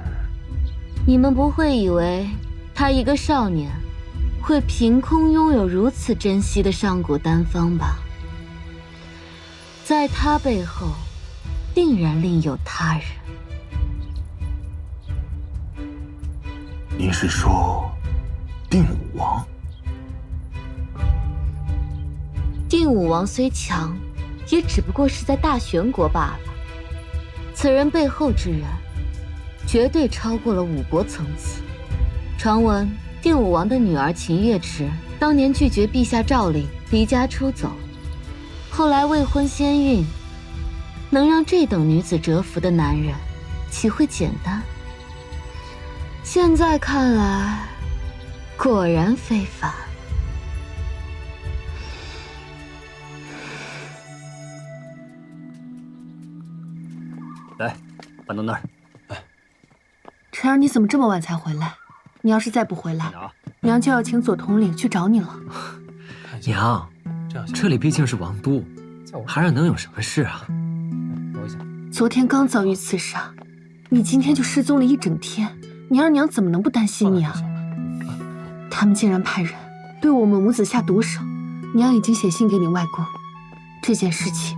你们不会以为他一个少年会凭空拥有如此珍惜的上古丹方吧？在他背后，定然另有他人。您是说定武王？定武王虽强，也只不过是在大玄国罢了。此人背后之人，绝对超过了5国层次。传闻定武王的女儿秦月池当年拒绝陛下诏令，离家出走，后来未婚先孕，能让这等女子折服的男人，岂会简单？现在看来，果然非凡。来，搬到那儿。晨儿，你怎么这么晚才回来？你要是再不回来，娘就要请左统领去找你了。娘，这里毕竟是王都，孩儿能有什么事啊？昨天刚遭遇刺杀，你今天就失踪了一整天，你二娘怎么能不担心你啊？他们竟然派人对我们母子下毒手，娘已经写信给你外公，这件事情